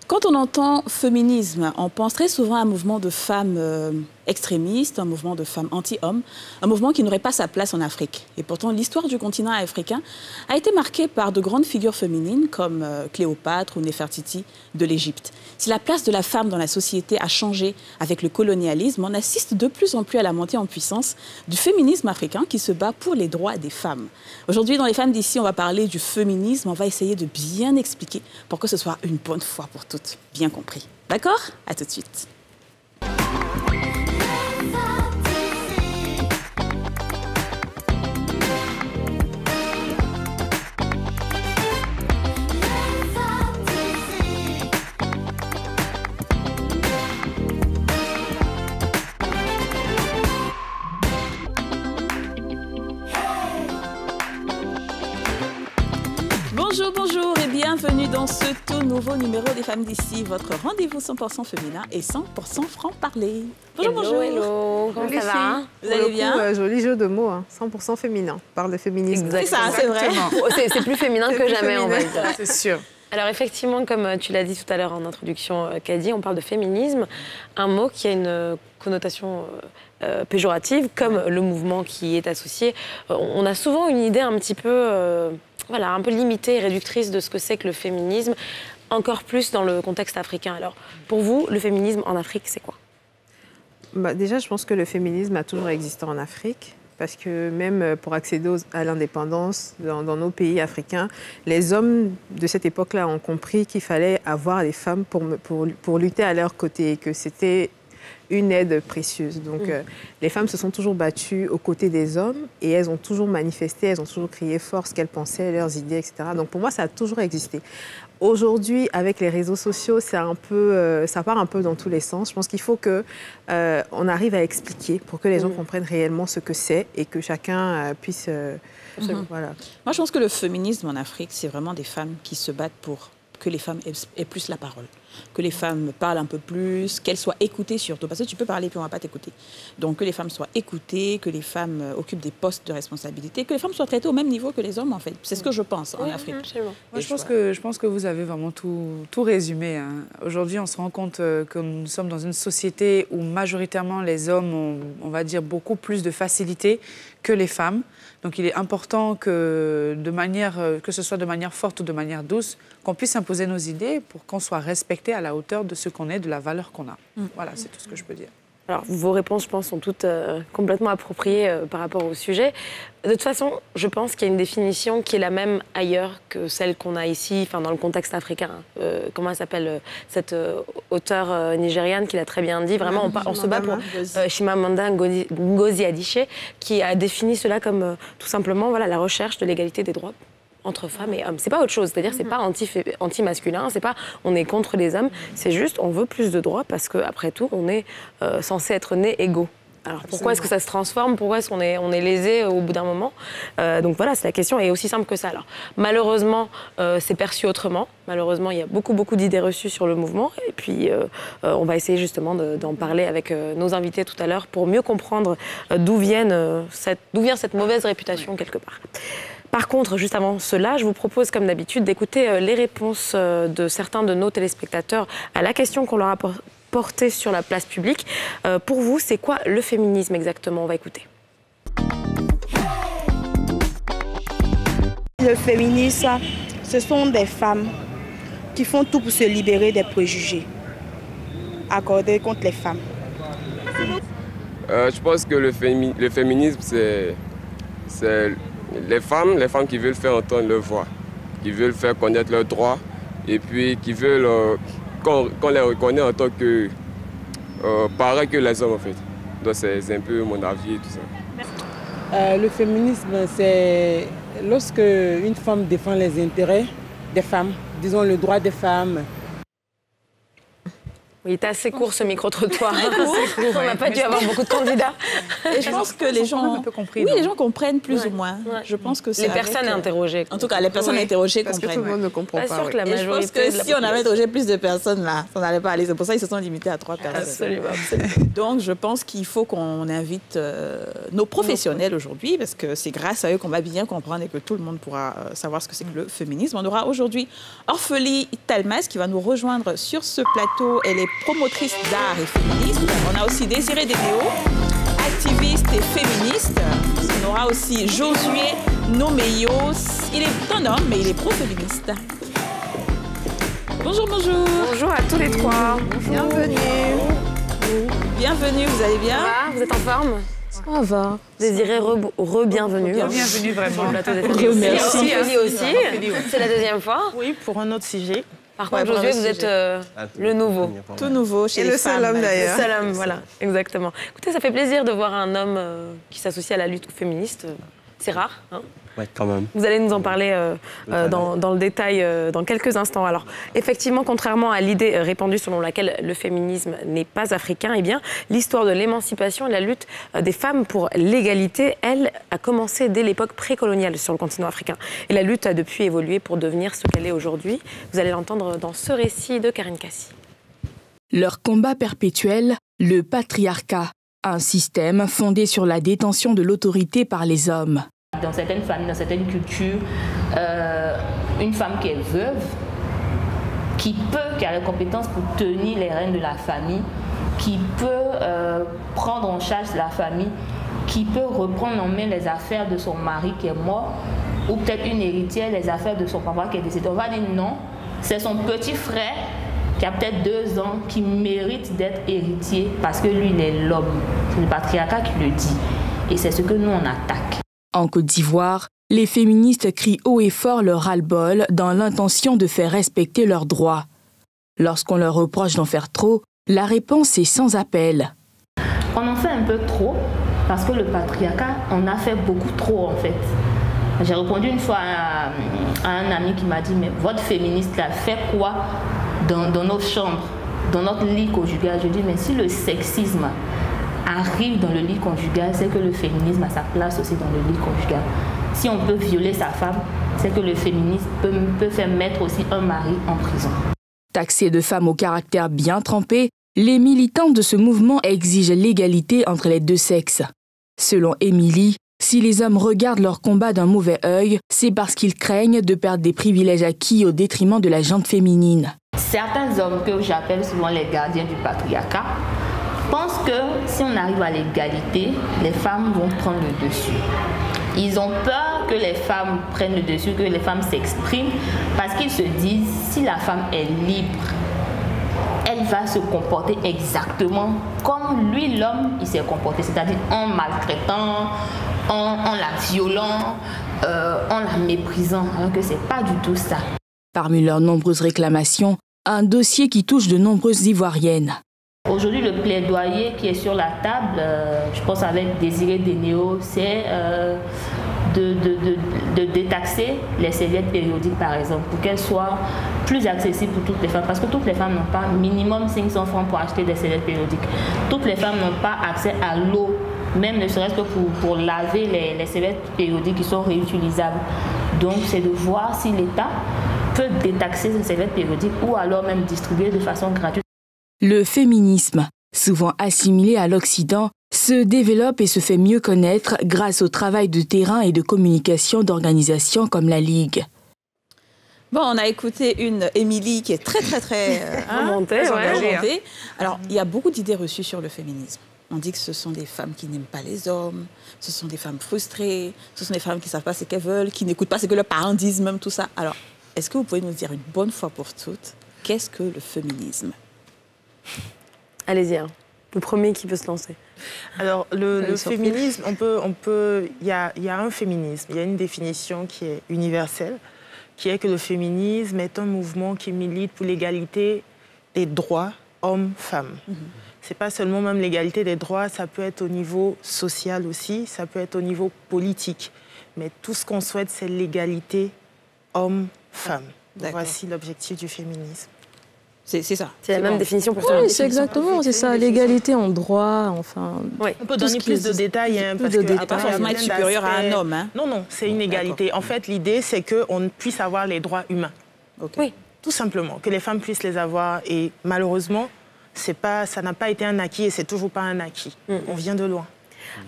Quand on entend féminisme, on pense très souvent à un mouvement de femmes extrémistes, un mouvement de femmes anti-hommes, un mouvement qui n'aurait pas sa place en Afrique. Et pourtant, l'histoire du continent africain a été marquée par de grandes figures féminines comme Cléopâtre ou Néfertiti de l'Égypte. Si la place de la femme dans la société a changé avec le colonialisme, on assiste de plus en plus à la montée en puissance du féminisme africain qui se bat pour les droits des femmes. Aujourd'hui, dans Les Femmes d'ici, on va parler du féminisme. On va essayer de bien expliquer pour que ce soit une bonne fois pour toutes bien compris. D'accord? À tout de suite. Bonjour, bonjour et bienvenue dans ce tout nouveau numéro des Femmes d'ici, votre rendez-vous 100% féminin et 100% franc-parler. Bonjour, bonjour. Hello, comment ça va? Vous allez bien? Joli jeu de mots, hein. 100% féminin, parle de féminisme. C'est ça, c'est vrai. C'est plus féminin que jamais, on va dire. C'est sûr. Alors effectivement, comme tu l'as dit tout à l'heure en introduction, Kadi, on parle de féminisme, un mot qui a une connotation péjorative, comme le mouvement qui est associé. On a souvent une idée un petit peu... voilà, un peu limitée et réductrice de ce que c'est que le féminisme, encore plus dans le contexte africain. Alors, pour vous, le féminisme en Afrique, c'est quoi? Déjà, je pense que le féminisme a toujours existé en Afrique, parce que même pour accéder à l'indépendance dans nos pays africains, les hommes de cette époque-là ont compris qu'il fallait avoir des femmes pour lutter à leur côté, que c'était une aide précieuse. Donc, les femmes se sont toujours battues aux côtés des hommes et elles ont toujours manifesté, elles ont toujours crié fort ce qu'elles pensaient, leurs idées, etc. Donc, pour moi, ça a toujours existé. Aujourd'hui, avec les réseaux sociaux, ça part un peu dans tous les sens. Je pense qu'il faut qu'on arrive à expliquer pour que les gens comprennent réellement ce que c'est et que chacun puisse... voilà. Moi, je pense que le féminisme en Afrique, c'est vraiment des femmes qui se battent pour que les femmes aient plus la parole, que les femmes parlent un peu plus, qu'elles soient écoutées surtout, parce que tu peux parler puis on ne va pas t'écouter. Donc que les femmes soient écoutées, que les femmes occupent des postes de responsabilité, que les femmes soient traitées au même niveau que les hommes en fait. C'est ce que je pense en Afrique. Moi, je pense que vous avez vraiment tout résumé, hein. Aujourd'hui, on se rend compte que nous sommes dans une société où majoritairement les hommes ont, on va dire, beaucoup plus de facilité que les femmes. Donc il est important que ce soit de manière forte ou de manière douce, qu'on puisse imposer nos idées pour qu'on soit respecté à la hauteur de ce qu'on est, de la valeur qu'on a. Voilà, c'est tout ce que je peux dire. Alors, vos réponses, je pense, sont toutes complètement appropriées par rapport au sujet. De toute façon, je pense qu'il y a une définition qui est la même ailleurs que celle qu'on a ici, enfin, dans le contexte africain. Comment elle s'appelle, cette auteure nigériane qui l'a très bien dit. Vraiment, on se bat pour Chimamanda Ngozi Adichie, qui a défini cela comme tout simplement voilà, la recherche de l'égalité des droits entre femmes et hommes. C'est pas autre chose, c'est-à-dire c'est pas anti-masculin, c'est pas on est contre les hommes, c'est juste on veut plus de droits parce qu'après tout, on est censé être nés égaux. Alors pourquoi est-ce que ça se transforme? Pourquoi est-ce qu'on est lésé au bout d'un moment? Donc voilà, c'est la question est aussi simple que ça. Alors malheureusement, c'est perçu autrement. Malheureusement, il y a beaucoup d'idées reçues sur le mouvement. Et puis on va essayer justement d'en parler avec nos invités tout à l'heure pour mieux comprendre d'où vient cette mauvaise réputation quelque part. Par contre, juste avant cela, je vous propose, comme d'habitude, d'écouter les réponses de certains de nos téléspectateurs à la question qu'on leur a portée sur la place publique. Pour vous, c'est quoi le féminisme exactement? On va écouter. Le féminisme, ce sont des femmes qui font tout pour se libérer des préjugés accordés contre les femmes. Je pense que le féminisme, c'est les femmes qui veulent faire entendre leur voix, qui veulent faire connaître leurs droits et puis qui veulent qu'on les reconnaisse en tant que pareil que les hommes en fait. Donc c'est un peu mon avis et tout ça. Le féminisme, c'est lorsque une femme défend les intérêts des femmes, disons le droit des femmes. Il était assez court ce micro-trottoir. On n'a pas dû avoir beaucoup de candidats. Et je pense que les gens, les gens comprennent plus ou moins. Je pense que les personnes interrogées. En tout cas, les personnes interrogées comprennent. Parce que tout le monde ne comprend pas. Sûr que la majorité. Et je pense que si on avait interrogé plus de personnes là, ça n'allait pas aller. C'est pour ça qu'ils se sont limités à 3 personnes. Absolument. Donc, je pense qu'il faut qu'on invite nos professionnels aujourd'hui, parce que c'est grâce à eux qu'on va bien comprendre et que tout le monde pourra savoir ce que c'est que le féminisme. On aura aujourd'hui Orphélie Talmas qui va nous rejoindre sur ce plateau. Elle est promotrice d'art et féministe. On a aussi Désiré Dénéo, activiste et féministe. On aura aussi Josué Nomeyos. Il est un homme, mais il est pro-féministe. Bonjour, bonjour. Bonjour à tous les trois. Bienvenue. Bienvenue, vous allez bien? Ça va? Vous êtes en forme? Ça va. Désiré, re-bienvenue. Bienvenue vraiment. Sur le plateau des Merci. Ophélie aussi. C'est la deuxième fois. Oui, pour un autre sujet. Par contre, Josué, vous êtes le nouveau. Tout nouveau chez les le femmes. seul homme d'ailleurs. Le seul homme, voilà, exactement. Écoutez, ça fait plaisir de voir un homme qui s'associe à la lutte féministe. C'est rare, hein? Ouais, quand même. Vous allez nous en parler dans le détail dans quelques instants. Alors, effectivement, contrairement à l'idée répandue selon laquelle le féminisme n'est pas africain, eh bien, l'histoire de l'émancipation et la lutte des femmes pour l'égalité, elle, a commencé dès l'époque précoloniale sur le continent africain. Et la lutte a depuis évolué pour devenir ce qu'elle est aujourd'hui. Vous allez l'entendre dans ce récit de Karine Cassi. Leur combat perpétuel, le patriarcat, un système fondé sur la détention de l'autorité par les hommes. Dans certaines familles, dans certaines cultures, une femme qui est veuve, qui a les compétences pour tenir les rênes de la famille, qui peut prendre en charge la famille, qui peut reprendre en main les affaires de son mari qui est mort, ou peut-être une héritière, les affaires de son papa qui est décédé. On va dire non, c'est son petit frère qui a peut-être 2 ans, qui mérite d'être héritier parce que lui, il est l'homme. C'est le patriarcat qui le dit. Et c'est ce que nous, on attaque. En Côte d'Ivoire, les féministes crient haut et fort leur ras-le-bol dans l'intention de faire respecter leurs droits. Lorsqu'on leur reproche d'en faire trop, la réponse est sans appel. On en fait un peu trop parce que le patriarcat, on a fait beaucoup trop en fait. J'ai répondu une fois à un ami qui m'a dit « Mais votre féministe là fait quoi dans notre chambre, dans notre lit conjugal ?» Je dis « Mais si le sexisme arrive dans le lit conjugal, c'est que le féminisme a sa place aussi dans le lit conjugal. Si on peut violer sa femme, c'est que le féminisme peut faire mettre aussi un mari en prison. » Taxées de femmes au caractère bien trempé, les militantes de ce mouvement exigent l'égalité entre les deux sexes. Selon Émilie, si les hommes regardent leur combat d'un mauvais œil, c'est parce qu'ils craignent de perdre des privilèges acquis au détriment de la gente féminine. Certains hommes que j'appelle souvent les gardiens du patriarcat pensent que si on arrive à l'égalité, les femmes vont prendre le dessus. Ils ont peur que les femmes prennent le dessus, que les femmes s'expriment, parce qu'ils se disent, si la femme est libre, elle va se comporter exactement comme lui, l'homme, il s'est comporté, c'est-à-dire en maltraitant, en la violant, en la méprisant, alors que c'est pas du tout ça. Parmi leurs nombreuses réclamations, un dossier qui touche de nombreuses Ivoiriennes. Aujourd'hui, le plaidoyer qui est sur la table, je pense avec Désiré Dénéo, c'est de détaxer les serviettes périodiques, par exemple, pour qu'elles soient plus accessibles pour toutes les femmes. Parce que toutes les femmes n'ont pas minimum 500 francs pour acheter des serviettes périodiques. Toutes les femmes n'ont pas accès à l'eau, même ne serait-ce que pour laver les serviettes périodiques qui sont réutilisables. Donc, c'est de voir si l'État peut détaxer ces serviettes périodiques ou alors même distribuer de façon gratuite. Le féminisme, souvent assimilé à l'Occident, se développe et se fait mieux connaître grâce au travail de terrain et de communication d'organisations comme la Ligue. Bon, on a écouté une Émilie qui est très remontée, engagée. Alors, il y a beaucoup d'idées reçues sur le féminisme. On dit que ce sont des femmes qui n'aiment pas les hommes, ce sont des femmes frustrées, ce sont des femmes qui ne savent pas ce qu'elles veulent, qui n'écoutent pas ce que leurs parents disent, même tout ça. Alors, est-ce que vous pouvez nous dire une bonne fois pour toutes, qu'est-ce que le féminisme ? Allez-y, hein. Le premier qui peut se lancer. Alors, le féminisme, il y a un féminisme, il y a une définition qui est universelle, qui est que le féminisme est un mouvement qui milite pour l'égalité des droits hommes-femmes. C'est pas seulement même l'égalité des droits, ça peut être au niveau social aussi, ça peut être au niveau politique. Mais tout ce qu'on souhaite, c'est l'égalité hommes-femmes. Voici l'objectif du féminisme. C'est ça. C'est la même définition pour toi. Oui, c'est exactement, c'est ça. L'égalité en droit, enfin... Oui. On peut donner plus de détails. Parce que pas forcément être supérieur à un homme. Hein. Non, c'est une égalité. En fait, l'idée, c'est qu'on puisse avoir les droits humains. Okay. Oui. Tout simplement, que les femmes puissent les avoir. Et malheureusement, ça n'a pas été un acquis et c'est toujours pas un acquis. On vient de loin.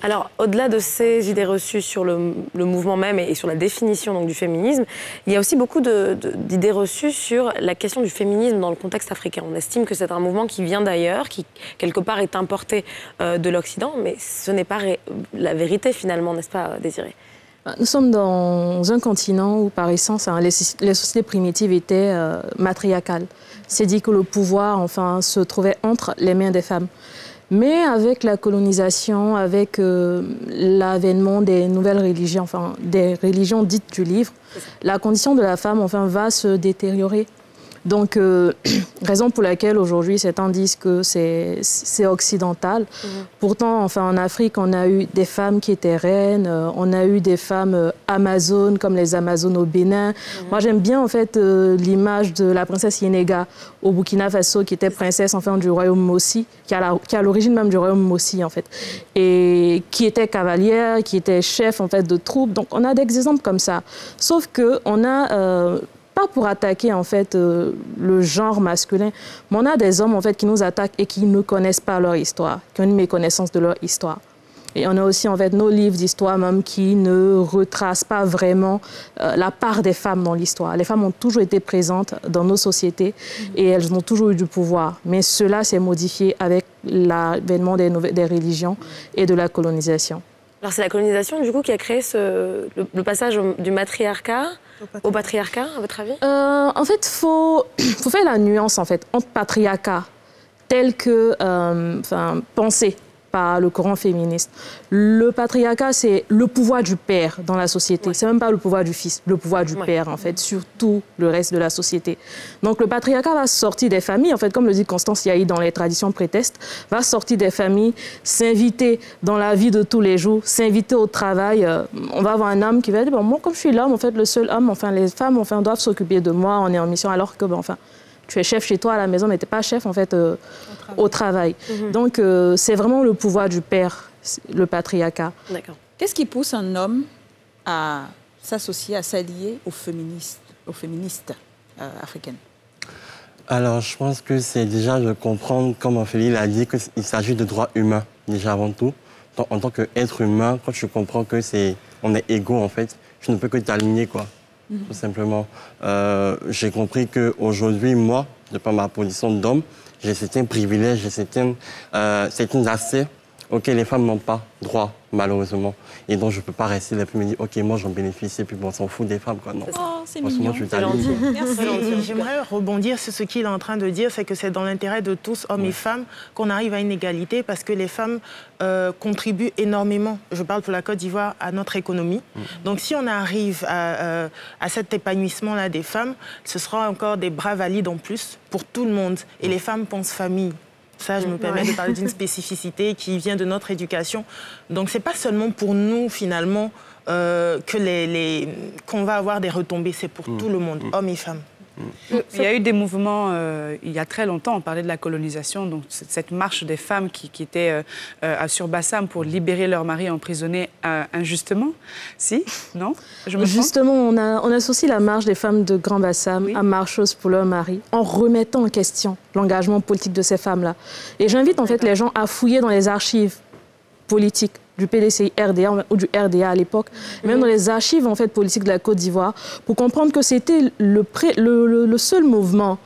Alors, au-delà de ces idées reçues sur le mouvement même et sur la définition donc, du féminisme, il y a aussi beaucoup d'idées reçues sur la question du féminisme dans le contexte africain. On estime que c'est un mouvement qui vient d'ailleurs, qui quelque part est importé de l'Occident, mais ce n'est pas la vérité finalement, n'est-ce pas, Désiré ? Nous sommes dans un continent où, par essence, les sociétés primitives étaient matriarcales. C'est dit que le pouvoir, enfin, se trouvait entre les mains des femmes. Mais avec la colonisation, avec l'avènement des nouvelles religions, enfin, des religions dites du livre, la condition de la femme, enfin, va se détériorer. Donc, raison pour laquelle aujourd'hui certains disent que c'est occidental. Pourtant, enfin, en Afrique, on a eu des femmes qui étaient reines, on a eu des femmes amazones comme les Amazones au Bénin. Moi, j'aime bien en fait l'image de la princesse Yenega au Burkina Faso, qui était princesse enfin du royaume Mossi, qui a l'origine même du royaume Mossi en fait, et qui était cavalière, qui était chef en fait de troupes. Donc, on a des exemples comme ça. Sauf que on a pas pour attaquer en fait le genre masculin, mais on a des hommes en fait qui nous attaquent et qui ne connaissent pas leur histoire, qui ont une méconnaissance de leur histoire. Et on a aussi en fait nos livres d'histoire même qui ne retracent pas vraiment la part des femmes dans l'histoire. Les femmes ont toujours été présentes dans nos sociétés et elles ont toujours eu du pouvoir. Mais cela s'est modifié avec l'avènement des religions et de la colonisation. Alors c'est la colonisation du coup qui a créé le passage du matriarcat au patriarcat, à votre avis? En fait, faut faire la nuance en fait entre patriarcat tel que pensé par le courant féministe. Le patriarcat, c'est le pouvoir du père dans la société. C'est même pas le pouvoir du fils, le pouvoir du père en fait, sur tout le reste de la société. Donc le patriarcat va sortir des familles, en fait, comme le dit Constance Yahi dans les traditions prétestes, va sortir des familles, s'inviter dans la vie de tous les jours, s'inviter au travail. On va avoir un homme qui va dire, bon, moi comme je suis l'homme, en fait, le seul homme, enfin les femmes, enfin doivent s'occuper de moi, on est en mission, alors que bon, enfin. Tu es chef chez toi à la maison, mais tu n'es pas chef en fait au travail. Donc c'est vraiment le pouvoir du père, le patriarcat. D'accord. Qu'est-ce qui pousse un homme à s'associer, à s'allier aux féministes africaines? Alors je pense que c'est déjà de comprendre, comme Ophélie l'a dit, qu'il s'agit de droits humains déjà avant tout. En tant qu'être humain, quand tu comprends que on est égaux en fait, tu ne peux que t'aligner quoi. Tout simplement. J'ai compris qu'aujourd'hui, moi, de par ma position d'homme, j'ai certains privilèges, j'ai certains accès auxquels les femmes n'ont pas droit, malheureusement. Et donc, je ne peux pas rester là et me dire, OK, moi, j'en bénéficie, et puis bon, on s'en fout des femmes, quoi. Non. Oh, c'est mignon. Merci. J'aimerais rebondir sur ce qu'il est en train de dire, c'est que c'est dans l'intérêt de tous, hommes et femmes, qu'on arrive à une égalité, parce que les femmes contribuent énormément, je parle pour la Côte d'Ivoire, à notre économie. Donc, si on arrive à cet épanouissement-là des femmes, ce sera encore des bras valides en plus pour tout le monde. Et les femmes pensent famille. Ça, je me permets de parler d'une spécificité qui vient de notre éducation. Donc, ce n'est pas seulement pour nous, finalement, qu'on va avoir des retombées. C'est pour tout le monde, hommes et femmes. Il y a eu des mouvements, il y a très longtemps, on parlait de la colonisation, donc cette marche des femmes qui étaient à Sur-Bassam pour libérer leurs maris emprisonnés injustement. Si? Non? Justement, on associe la marche des femmes de Grand-Bassam à marcheuses pour leurs maris, en remettant en question l'engagement politique de ces femmes-là. Et j'invite en fait les gens à fouiller dans les archives politiques du PDCI RDA ou du RDA à l'époque, même dans les archives en fait, politiques de la Côte d'Ivoire, pour comprendre que c'était le seul mouvement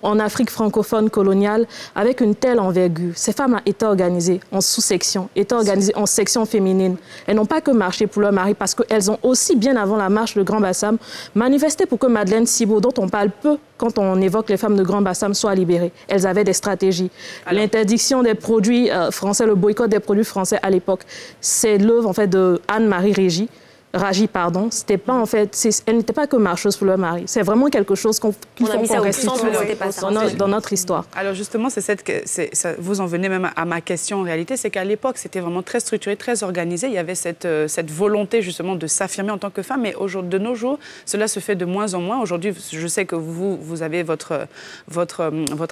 en Afrique francophone coloniale avec une telle envergure. Ces femmes étaient organisées en sous-sections, étaient organisées en sections féminines. Elles n'ont pas que marché pour leur mari parce qu'elles ont aussi, bien avant la marche de Grand-Bassam, manifesté pour que Madeleine Sibo, dont on parle peu quand on évoque les femmes de Grand-Bassam, soit libérée. Elles avaient des stratégies. L'interdiction des produits français, le boycott des produits français à l'époque, c'est l'œuvre en fait, de Anne-Marie Régie, Raji, pardon, c'était pas en fait, elle n'était pas que marcheuse pour leur mari. C'est vraiment quelque chose qu'il faut qu'on restitue dans notre histoire. Alors justement, vous en venez même à ma question en réalité, c'est qu'à l'époque, c'était vraiment très structuré, très organisé. Il y avait cette volonté justement de s'affirmer en tant que femme, mais de nos jours, cela se fait de moins en moins. Aujourd'hui, je sais que vous avez votre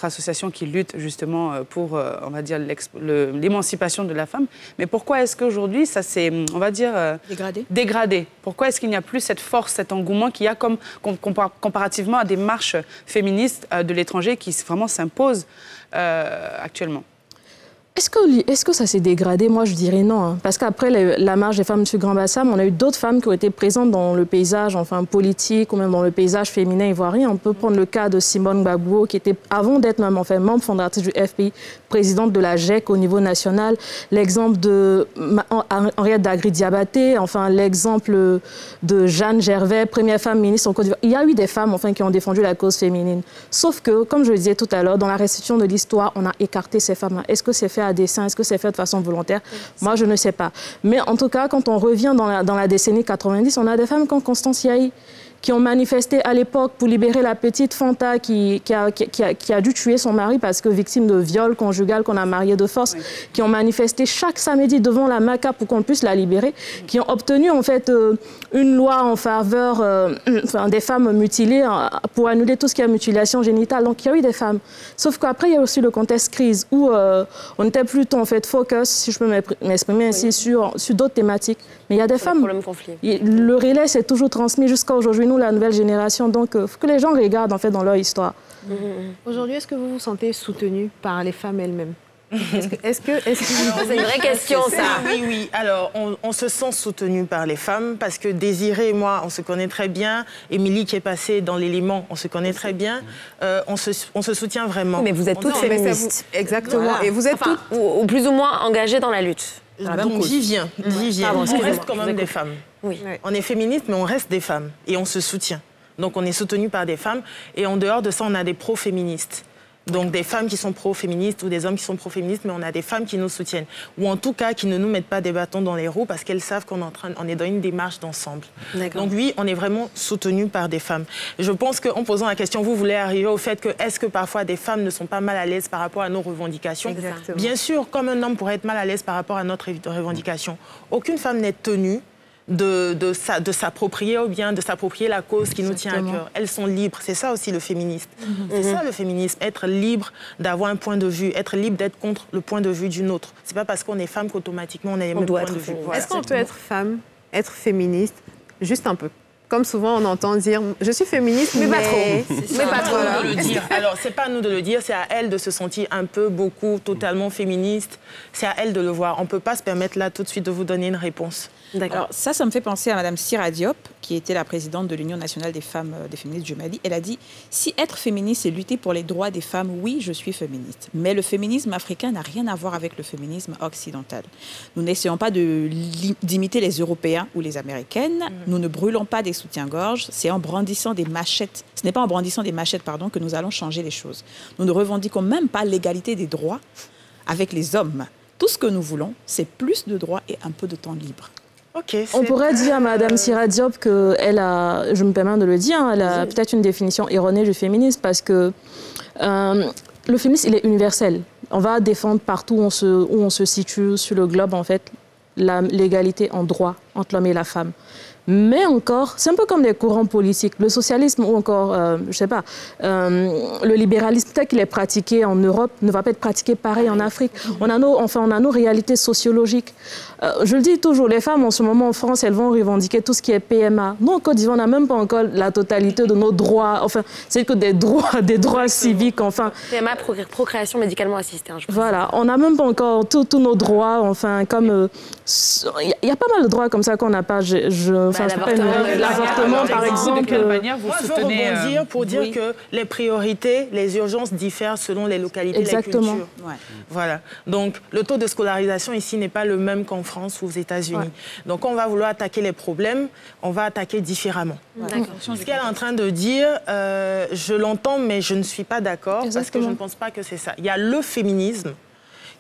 association qui lutte justement pour, on va dire, l'émancipation de la femme. Mais pourquoi est-ce qu'aujourd'hui, ça s'est, on va dire, dégradé? Pourquoi est-ce qu'il n'y a plus cette force, cet engouement qu'il y a comparativement à des marches féministes de l'étranger qui vraiment s'imposent actuellement? Est-ce que ça s'est dégradé? Moi, je dirais non. Hein. Parce qu'après la marche des femmes sur Grand Bassam, on a eu d'autres femmes qui ont été présentes dans le paysage politique ou même dans le paysage féminin ivoirien. On peut prendre le cas de Simone Gbagbo, qui était, avant d'être même membre fondatrice du FPI, présidente de la GEC au niveau national. L'exemple de Henriette Dagri-Diabaté, l'exemple de Jeanne Gervais, première femme ministre en Côte d'Ivoire. Il y a eu des femmes qui ont défendu la cause féminine. Sauf que, comme je le disais tout à l'heure, dans la restitution de l'histoire, on a écarté ces femmes-là. Est-ce que c'est fait à dessein? Est-ce que c'est fait de façon volontaire? Moi, je ne sais pas. Mais en tout cas, quand on revient dans la décennie 90, on a des femmes comme Constance Yahi qui ont manifesté à l'époque pour libérer la petite Fanta qui a dû tuer son mari parce que victime de viol conjugal qu'on a marié de force, qui ont manifesté chaque samedi devant la MACA pour qu'on puisse la libérer, qui ont obtenu en fait une loi en faveur des femmes mutilées pour annuler tout ce qui est mutilation génitale. Donc il y a eu des femmes. Sauf qu'après il y a aussi le contexte crise où on était plutôt en fait focus, si je peux m'exprimer ainsi, sur d'autres thématiques. Mais il y a des femmes. Le relais s'est toujours transmis jusqu'à aujourd'hui, nous, la nouvelle génération. Donc, il faut que les gens regardent, en fait, dans leur histoire. Aujourd'hui, est-ce que vous vous sentez soutenue par les femmes elles-mêmes? C'est une vraie question, ça. Oui. Alors, on se sent soutenu par les femmes parce que Désirée et moi, on se connaît très bien. Émilie, qui est passée dans l'élément, on se connaît très bien. On se soutient vraiment. Mais vous êtes toutes féministes. Exactement. Voilà. Et vous êtes toutes... ou plus ou moins engagées dans la lutte. Donc, j'y viens. On reste quand même des femmes. Oui. On est féministes, mais on reste des femmes. Et on se soutient. Donc, on est soutenu par des femmes. Et en dehors de ça, on a des pro-féministes. Donc, des femmes qui sont pro-féministes ou des hommes qui sont pro-féministes, mais on a des femmes qui nous soutiennent. Ou en tout cas, qui ne nous mettent pas des bâtons dans les roues parce qu'elles savent qu'on est dans une démarche d'ensemble. Donc, oui, on est vraiment soutenus par des femmes. Je pense qu'en posant la question, vous voulez arriver au fait que est-ce que parfois des femmes ne sont pas mal à l'aise par rapport à nos revendications? Bien sûr, comme un homme pourrait être mal à l'aise par rapport à notre revendication. Aucune femme n'est tenue de s'approprier ou bien de s'approprier la cause qui nous tient à cœur. Elles sont libres. C'est ça aussi le féminisme. C'est ça le féminisme. Être libre d'avoir un point de vue. Être libre d'être contre le point de vue d'une autre. C'est pas parce qu'on est femme qu'automatiquement on a les mêmes points de vue. Voilà. Est-ce qu'on peut être femme, être féministe, juste un peu? Comme souvent, on entend dire « je suis féministe, mais pas trop ». Mais pas trop. De le dire. Alors, c'est pas à nous de le dire, c'est à elle de se sentir un peu, beaucoup, totalement féministe. C'est à elle de le voir. On ne peut pas se permettre là tout de suite de vous donner une réponse. Alors ça me fait penser à Mme Sira Diop, qui était la présidente de l'Union nationale des femmes des féministes du Mali. Elle a dit « si être féministe, c'est lutter pour les droits des femmes, oui, je suis féministe. Mais le féminisme africain n'a rien à voir avec le féminisme occidental. Nous n'essayons pas d'imiter les Européens ou les Américaines. Nous ne brûlons pas des soutiens-gorge. C'est en brandissant des machettes. Ce n'est pas en brandissant des machettes, que nous allons changer les choses. Nous ne revendiquons même pas l'égalité des droits avec les hommes. Tout ce que nous voulons, c'est plus de droits et un peu de temps libre. » On pourrait dire à Mme Sira Diop qu'elle a, je me permets de le dire, elle a peut-être une définition erronée du féminisme parce que le féminisme, il est universel. On va défendre partout où on se situe sur le globe, en fait, l'égalité en droit entre l'homme et la femme. Mais encore, c'est un peu comme des courants politiques. Le socialisme ou encore, je sais pas, le libéralisme tel qu'il est pratiqué en Europe ne va pas être pratiqué pareil en Afrique. On a nos réalités sociologiques. Je le dis toujours, les femmes en ce moment en France, elles vont revendiquer tout ce qui est PMA. Nous, en Côte d'Ivoire, on n'a même pas encore la totalité de nos droits. Enfin, c'est que des droits civiques. Enfin, PMA, procréation médicalement assistée. Voilà, on n'a même pas encore tous nos droits. Enfin, comme il y a pas mal de droits comme ça qu'on n'a pas. L'avortement, par exemple. De quelle manière vous soutenez... Je veux rebondir pour dire que les priorités, les urgences diffèrent selon les localités, les cultures. Voilà. Donc, le taux de scolarisation ici n'est pas le même qu'en France ou aux États-Unis. Donc, on va vouloir attaquer les problèmes, on va attaquer différemment. Ce qu'elle est en train de dire, je l'entends, mais je ne suis pas d'accord parce que je ne pense pas que c'est ça. Il y a le féminisme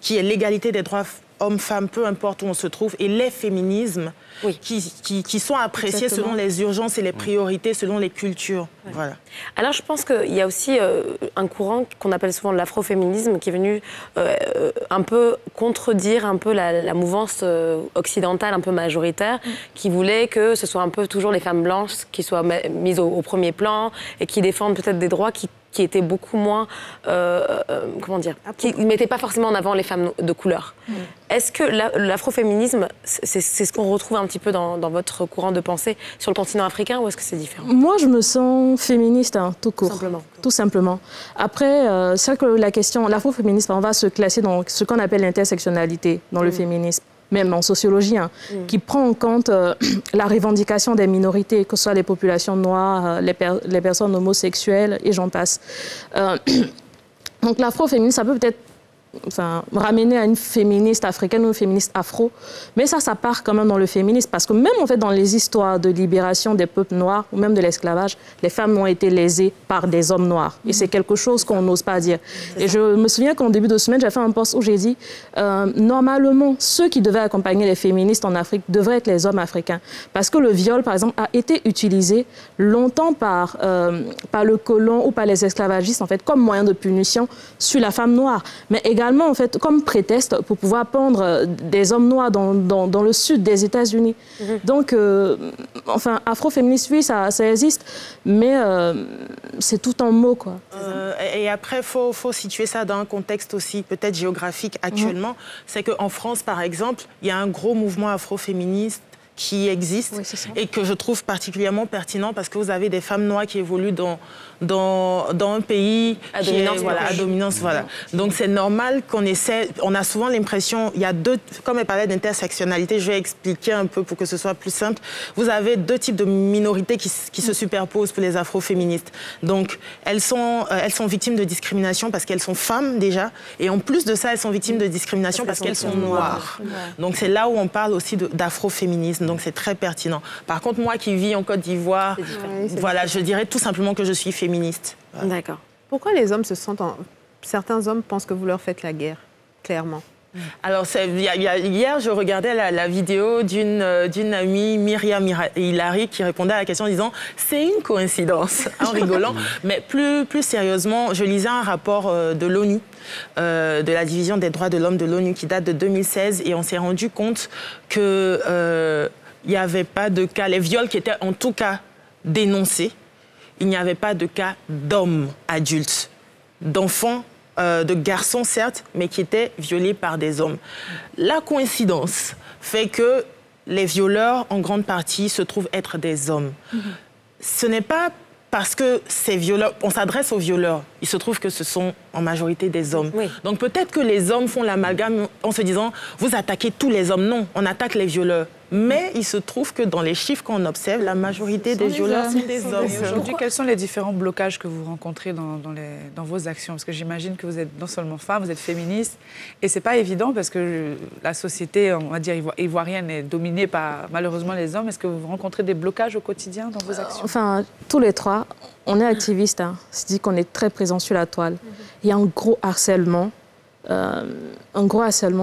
qui est l'égalité des droits hommes-femmes, peu importe où on se trouve, et les féminismes qui sont appréciés selon les urgences et les priorités, selon les cultures. Ouais. Voilà. Alors je pense qu'il y a aussi un courant qu'on appelle souvent l'afroféminisme qui est venu un peu contredire un peu la mouvance occidentale un peu majoritaire qui voulait que ce soit un peu toujours les femmes blanches qui soient mises au premier plan et qui défendent peut-être des droits qui étaient beaucoup moins, comment dire, qui ne mettaient pas forcément en avant les femmes de couleur. Est-ce que l'afroféminisme, c'est ce qu'on retrouve un petit peu dans votre courant de pensée sur le continent africain ou est-ce que c'est différent? Moi, je me sens féministe, hein, tout court. Tout simplement. Après, c'est vrai que la question, l'afroféminisme, on va se classer dans ce qu'on appelle l'intersectionnalité dans le féminisme, même en sociologie, hein, qui prend en compte la revendication des minorités, que ce soit les populations noires, les personnes homosexuelles, et j'en passe. Donc l'afroféminisme, ça peut peut-être ramener à une féministe africaine ou une féministe afro, mais ça part quand même dans le féminisme, parce que même en fait dans les histoires de libération des peuples noirs ou même de l'esclavage, les femmes ont été lésées par des hommes noirs, et c'est quelque chose qu'on n'ose pas dire. Et je me souviens qu'en début de semaine, j'ai fait un post où j'ai dit normalement, ceux qui devaient accompagner les féministes en Afrique devraient être les hommes africains, parce que le viol, par exemple, a été utilisé longtemps par le colon ou par les esclavagistes, en fait, comme moyen de punition sur la femme noire, mais également, en fait, comme prétexte pour pouvoir pendre des hommes noirs dans le sud des États-Unis. Donc, enfin, afroféministe, oui, ça existe, mais c'est tout en mots, quoi. Et après, il faut situer ça dans un contexte aussi peut-être géographique actuellement. C'est qu'en France, par exemple, il y a un gros mouvement afroféministe qui existe et que je trouve particulièrement pertinent parce que vous avez des femmes noires qui évoluent dans un pays à dominance, à dominance. Donc c'est normal qu'on essaie, on a souvent l'impression, il y a deux, comme elle parlait d'intersectionnalité, je vais expliquer un peu pour que ce soit plus simple. Vous avez deux types de minorités qui se superposent pour les afroféministes. Donc elles sont victimes de discrimination parce qu'elles sont femmes déjà et en plus de ça, elles sont victimes de discrimination parce qu'elles sont noires. Donc c'est là où on parle aussi d'afroféminisme. Donc c'est très pertinent. Par contre, moi qui vis en Côte d'Ivoire, voilà, je dirais tout simplement que je suis féministe. Voilà. D'accord. Pourquoi les hommes se sentent... Certains hommes pensent que vous leur faites la guerre, clairement. Alors, hier, je regardais la vidéo d'une amie, Myriam Hilary, qui répondait à la question en disant « c'est une coïncidence », en rigolant. Mais plus sérieusement, je lisais un rapport de l'ONU, de la division des droits de l'homme de l'ONU, qui date de 2016, et on s'est rendu compte que il n'y avait pas de cas, les viols qui étaient en tout cas dénoncés, il n'y avait pas de cas d'hommes adultes, d'enfants, de garçons certes, mais qui étaient violés par des hommes. La coïncidence fait que les violeurs, en grande partie, se trouvent être des hommes. Ce n'est pas parce que ces violeurs, on s'adresse aux violeurs, il se trouve que ce sont en majorité des hommes. Donc peut-être que les hommes font l'amalgame en se disant « vous attaquez tous les hommes ». Non, on attaque les violeurs. Mais il se trouve que dans les chiffres qu'on observe, la majorité des violeurs sont des hommes. Aujourd'hui, quels sont les différents blocages que vous rencontrez dans vos actions? Parce que j'imagine que vous êtes non seulement femme, vous êtes féministe. Et ce n'est pas évident parce que la société, on va dire, ivoirienne est dominée par malheureusement les hommes. Est-ce que vous rencontrez des blocages au quotidien dans vos actions? Enfin, tous les trois, on est activistes. Hein. C'est-à-dire qu'on est très présents sur la toile. Il y a un gros harcèlement.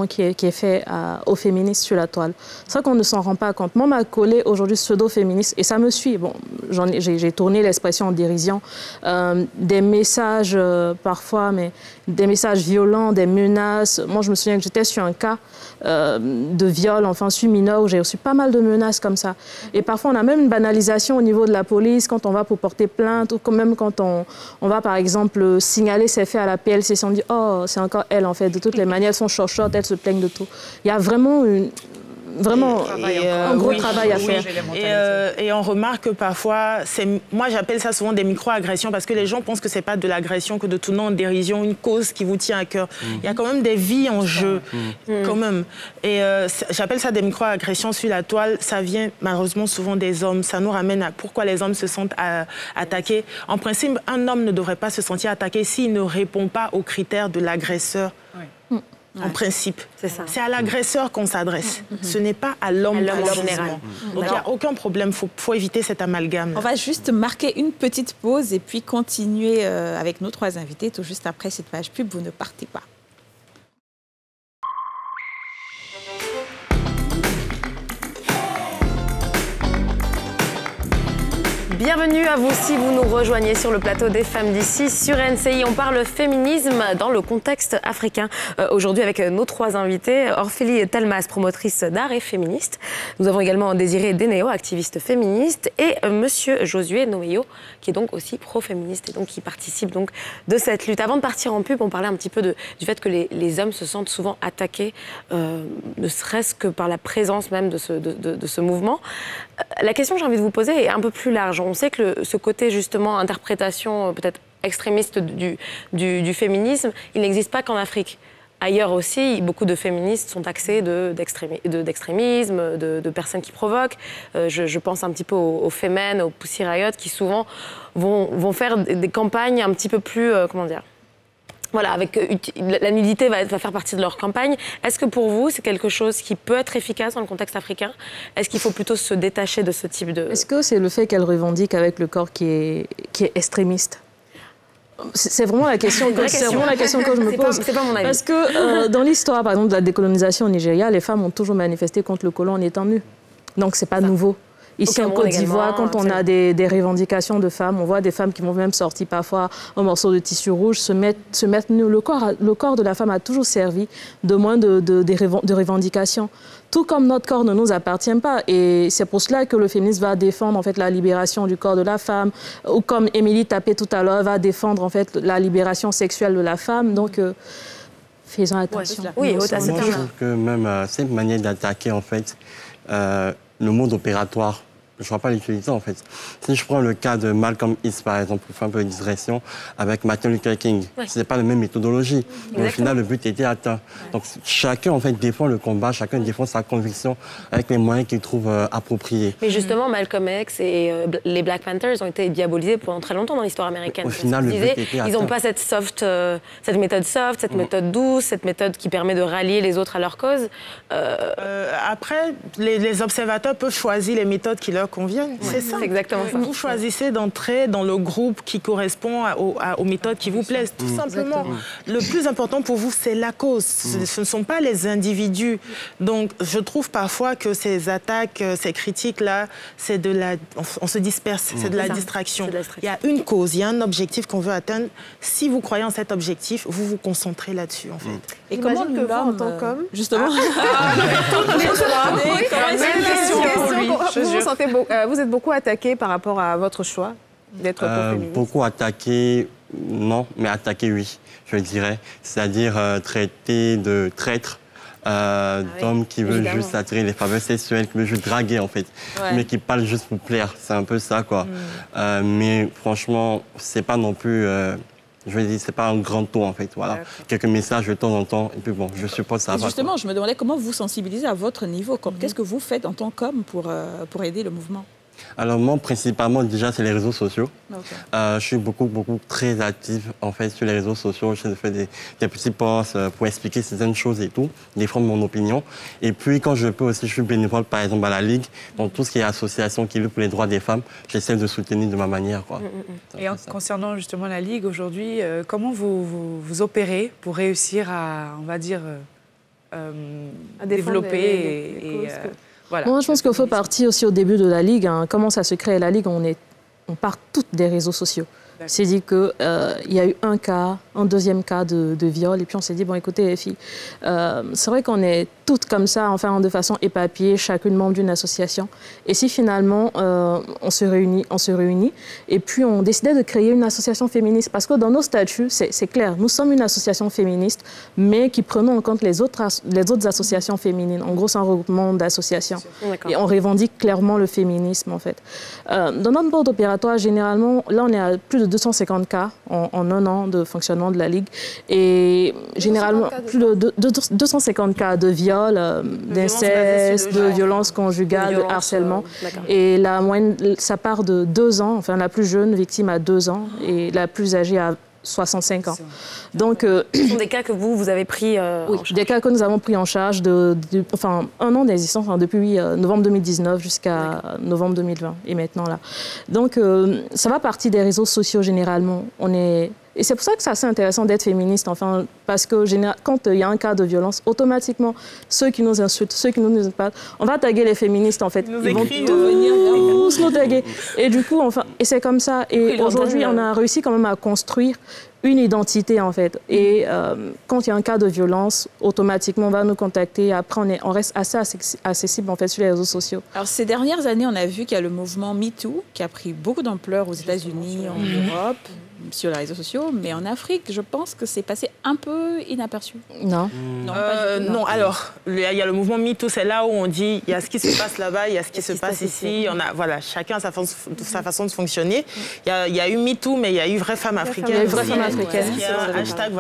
Qui est fait aux féministes sur la toile. C'est vrai qu'on ne s'en rend pas compte. Moi, m'a collé aujourd'hui pseudo-féministe, et ça me suit. Bon, j'ai tourné l'expression en dérision. Des messages, parfois, mais des messages violents, des menaces. Moi, je me souviens que j'étais sur un cas de viol, enfin, sur mineur, où j'ai reçu pas mal de menaces comme ça. Et parfois, on a même une banalisation au niveau de la police, quand on va pour porter plainte, ou même quand on va, par exemple, signaler ces faits à la PLC, on dit « Oh, c'est encore elle, en fait, de toutes les manières, elles sont chochottes, elles se plaignent de tout. » Il y a vraiment un gros travail à faire. Et on remarque que parfois, moi j'appelle ça souvent des micro-agressions parce que les gens pensent que c'est pas de l'agression, que de tout nom en dérision, une cause qui vous tient à cœur. Il y a quand même des vies en jeu, quand même. Et j'appelle ça des micro-agressions sur la toile. Ça vient malheureusement souvent des hommes. Ça nous ramène à pourquoi les hommes se sentent attaqués. En principe, un homme ne devrait pas se sentir attaqué s'il ne répond pas aux critères de l'agresseur. En principe. C'est à l'agresseur qu'on s'adresse. Ce n'est pas à l'homme en général. Donc il n'y a aucun problème, il faut éviter cet amalgame. On va juste marquer une petite pause et puis continuer avec nos trois invités tout juste après cette page pub. Vous ne partez pas. Bienvenue à vous si vous nous rejoignez sur le plateau des Femmes d'ici sur NCI. On parle féminisme dans le contexte africain. Aujourd'hui avec nos 3 invités, Orphélie Telmas, promotrice d'art et féministe. Nous avons également Désiré Dénéo, activiste féministe, et Monsieur Josué Noéo, qui est donc aussi pro-féministe et donc qui participe donc de cette lutte. Avant de partir en pub, on parlait un petit peu du fait que les hommes se sentent souvent attaqués, ne serait-ce que par la présence même de ce mouvement. La question que j'ai envie de vous poser est un peu plus large. On sait que ce côté, justement, interprétation peut-être extrémiste du féminisme, il n'existe pas qu'en Afrique. Ailleurs aussi, beaucoup de féministes sont taxés d'extrémisme, de personnes qui provoquent. Je pense un petit peu aux Femen, aux Pussy Riot, qui souvent vont faire des campagnes un petit peu plus, comment dire, voilà, avec la nudité va faire partie de leur campagne. Est-ce que pour vous, c'est quelque chose qui peut être efficace dans le contexte africain? Est-ce qu'il faut plutôt se détacher de ce type de... Est-ce que c'est le fait qu'elle revendique avec le corps qui est extrémiste? C'est vraiment la question que je me pose. C'est pas mon avis. Parce que dans l'histoire, par exemple, de la décolonisation au Nigeria, les femmes ont toujours manifesté contre le colon en étant nues. Donc, c'est pas nouveau. Ici, en Côte d'Ivoire, quand on a des revendications de femmes, on voit des femmes qui vont même sortir parfois un morceau de tissu rouge, se mettre nues. Le corps de la femme a toujours servi de moyen de revendication. Tout comme notre corps ne nous appartient pas. Et c'est pour cela que le féminisme va défendre en fait, la libération du corps de la femme. Ou comme Émilie Tapé tout à l'heure, va défendre en fait, la libération sexuelle de la femme. Donc, faisons attention. Oui, moi, je trouve que même cette manière d'attaquer, en fait, le mode opératoire, je ne vois pas l'utilité en fait. Si je prends le cas de Malcolm X par exemple, pour faire un peu de digression, avec Martin Luther King, ce n'est pas la même méthodologie. Mais au final, le but était atteint. Donc chacun en fait défend le combat, chacun défend sa conviction avec les moyens qu'il trouve appropriés. Mais justement, Malcolm X et les Black Panthers ont été diabolisés pendant très longtemps dans l'histoire américaine. Au final, le but était atteint. Ils n'ont pas cette méthode soft, cette méthode douce, cette méthode qui permet de rallier les autres à leur cause. Après, les observateurs peuvent choisir les méthodes qui leur conviennent. C'est ça. C'est exactement ça. Vous choisissez d'entrer dans le groupe qui correspond aux méthodes qui vous plaisent, tout simplement. Le plus important pour vous, c'est la cause. Ce ne sont pas les individus. Donc, je trouve parfois que ces attaques, ces critiques-là, c'est on se disperse, c'est de la distraction. Il y a une cause, il y a un objectif qu'on veut atteindre. Si vous croyez en cet objectif, vous vous concentrez là-dessus, en fait. Et comment que vous, en tant qu'homme, justement, vous êtes beaucoup attaqué par rapport à votre choix d'être féministe? Beaucoup attaqué, non, mais attaqué, oui, je dirais. C'est-à-dire traité de traître, d'hommes qui veulent juste attirer les faveurs sexuelles, qui veulent juste draguer, en fait, mais qui parlent juste pour plaire. C'est un peu ça, quoi. Mais franchement, c'est pas non plus... je veux dire, c'est pas un grand tour, en fait, voilà. Quelques messages de temps en temps, et puis bon, je suppose ça va. Justement, quoi. je me demandais comment vous sensibilisez à votre niveau. Qu'est-ce que vous faites en tant qu'homme pour aider le mouvement? Alors moi, principalement, déjà, c'est les réseaux sociaux. Je suis très actif, en fait, sur les réseaux sociaux. Je fais des petits posts pour expliquer certaines choses et tout, défendre mon opinion. Et puis, quand je peux aussi, je suis bénévole, par exemple, à la Ligue. Donc, tout ce qui est association qui lutte pour les droits des femmes, j'essaie de soutenir de ma manière, quoi. Et concernant justement la Ligue, aujourd'hui, comment vous opérez pour réussir à, on va dire, à développer voilà. Moi, je pense qu'il faut partir aussi au début de la Ligue. Comment ça se crée la Ligue? On part toutes des réseaux sociaux. C'est dit qu'il y a eu un deuxième cas de viol, et puis on s'est dit, bon, écoutez, les filles, c'est vrai qu'on est toutes comme ça, enfin, de façon éparpillée, chacune membre d'une association. Et si finalement, on se réunit, et puis on décidait de créer une association féministe, parce que dans nos statuts, c'est clair, nous sommes une association féministe, mais qui prenons en compte les autres associations féminines. En gros, c'est un regroupement d'associations. Et on revendique clairement le féminisme, en fait. Dans notre mode opératoire, généralement, là, on est à plus de 250 cas en un an de fonctionnement de la Ligue. Et généralement, plus de 250 cas de viol, d'inceste, de violence conjugale, de harcèlement. Et la moyenne, ça part de 2 ans, enfin la plus jeune victime a 2 ans et la plus âgée a 65 ans. Donc, ce sont des cas que vous avez pris en charge. Des cas que nous avons pris en charge enfin, 1 an d'existence, depuis novembre 2019 jusqu'à novembre 2020 et maintenant là. Donc, ça va partir des réseaux sociaux généralement. On est Et c'est pour ça que c'est assez intéressant d'être féministe, enfin, parce que quand il y a un cas de violence, automatiquement, ceux qui nous insultent, ceux qui nous insultent, on va taguer les féministes, en fait. Ils vont tous nous taguer. Et du coup, enfin, et c'est comme ça. Et aujourd'hui, on a réussi quand même à construire une identité, en fait. Et quand il y a un cas de violence, automatiquement, on va nous contacter. Après, on reste assez accessible, en fait, sur les réseaux sociaux. Alors, ces dernières années, on a vu qu'il y a le mouvement MeToo qui a pris beaucoup d'ampleur aux États-Unis, en Europe, sur les réseaux sociaux. Mais en Afrique, je pense que c'est passé un peu inaperçu. Non. Non, alors, il y a le mouvement MeToo, c'est là où on dit il y a ce qui se passe là-bas, il y a ce qui se passe ici. Voilà, chacun a sa façon de fonctionner. Il y a eu MeToo, mais il y a eu Vraie Femme Africaine. Vraie Femme Africaine. Il y a un hashtag,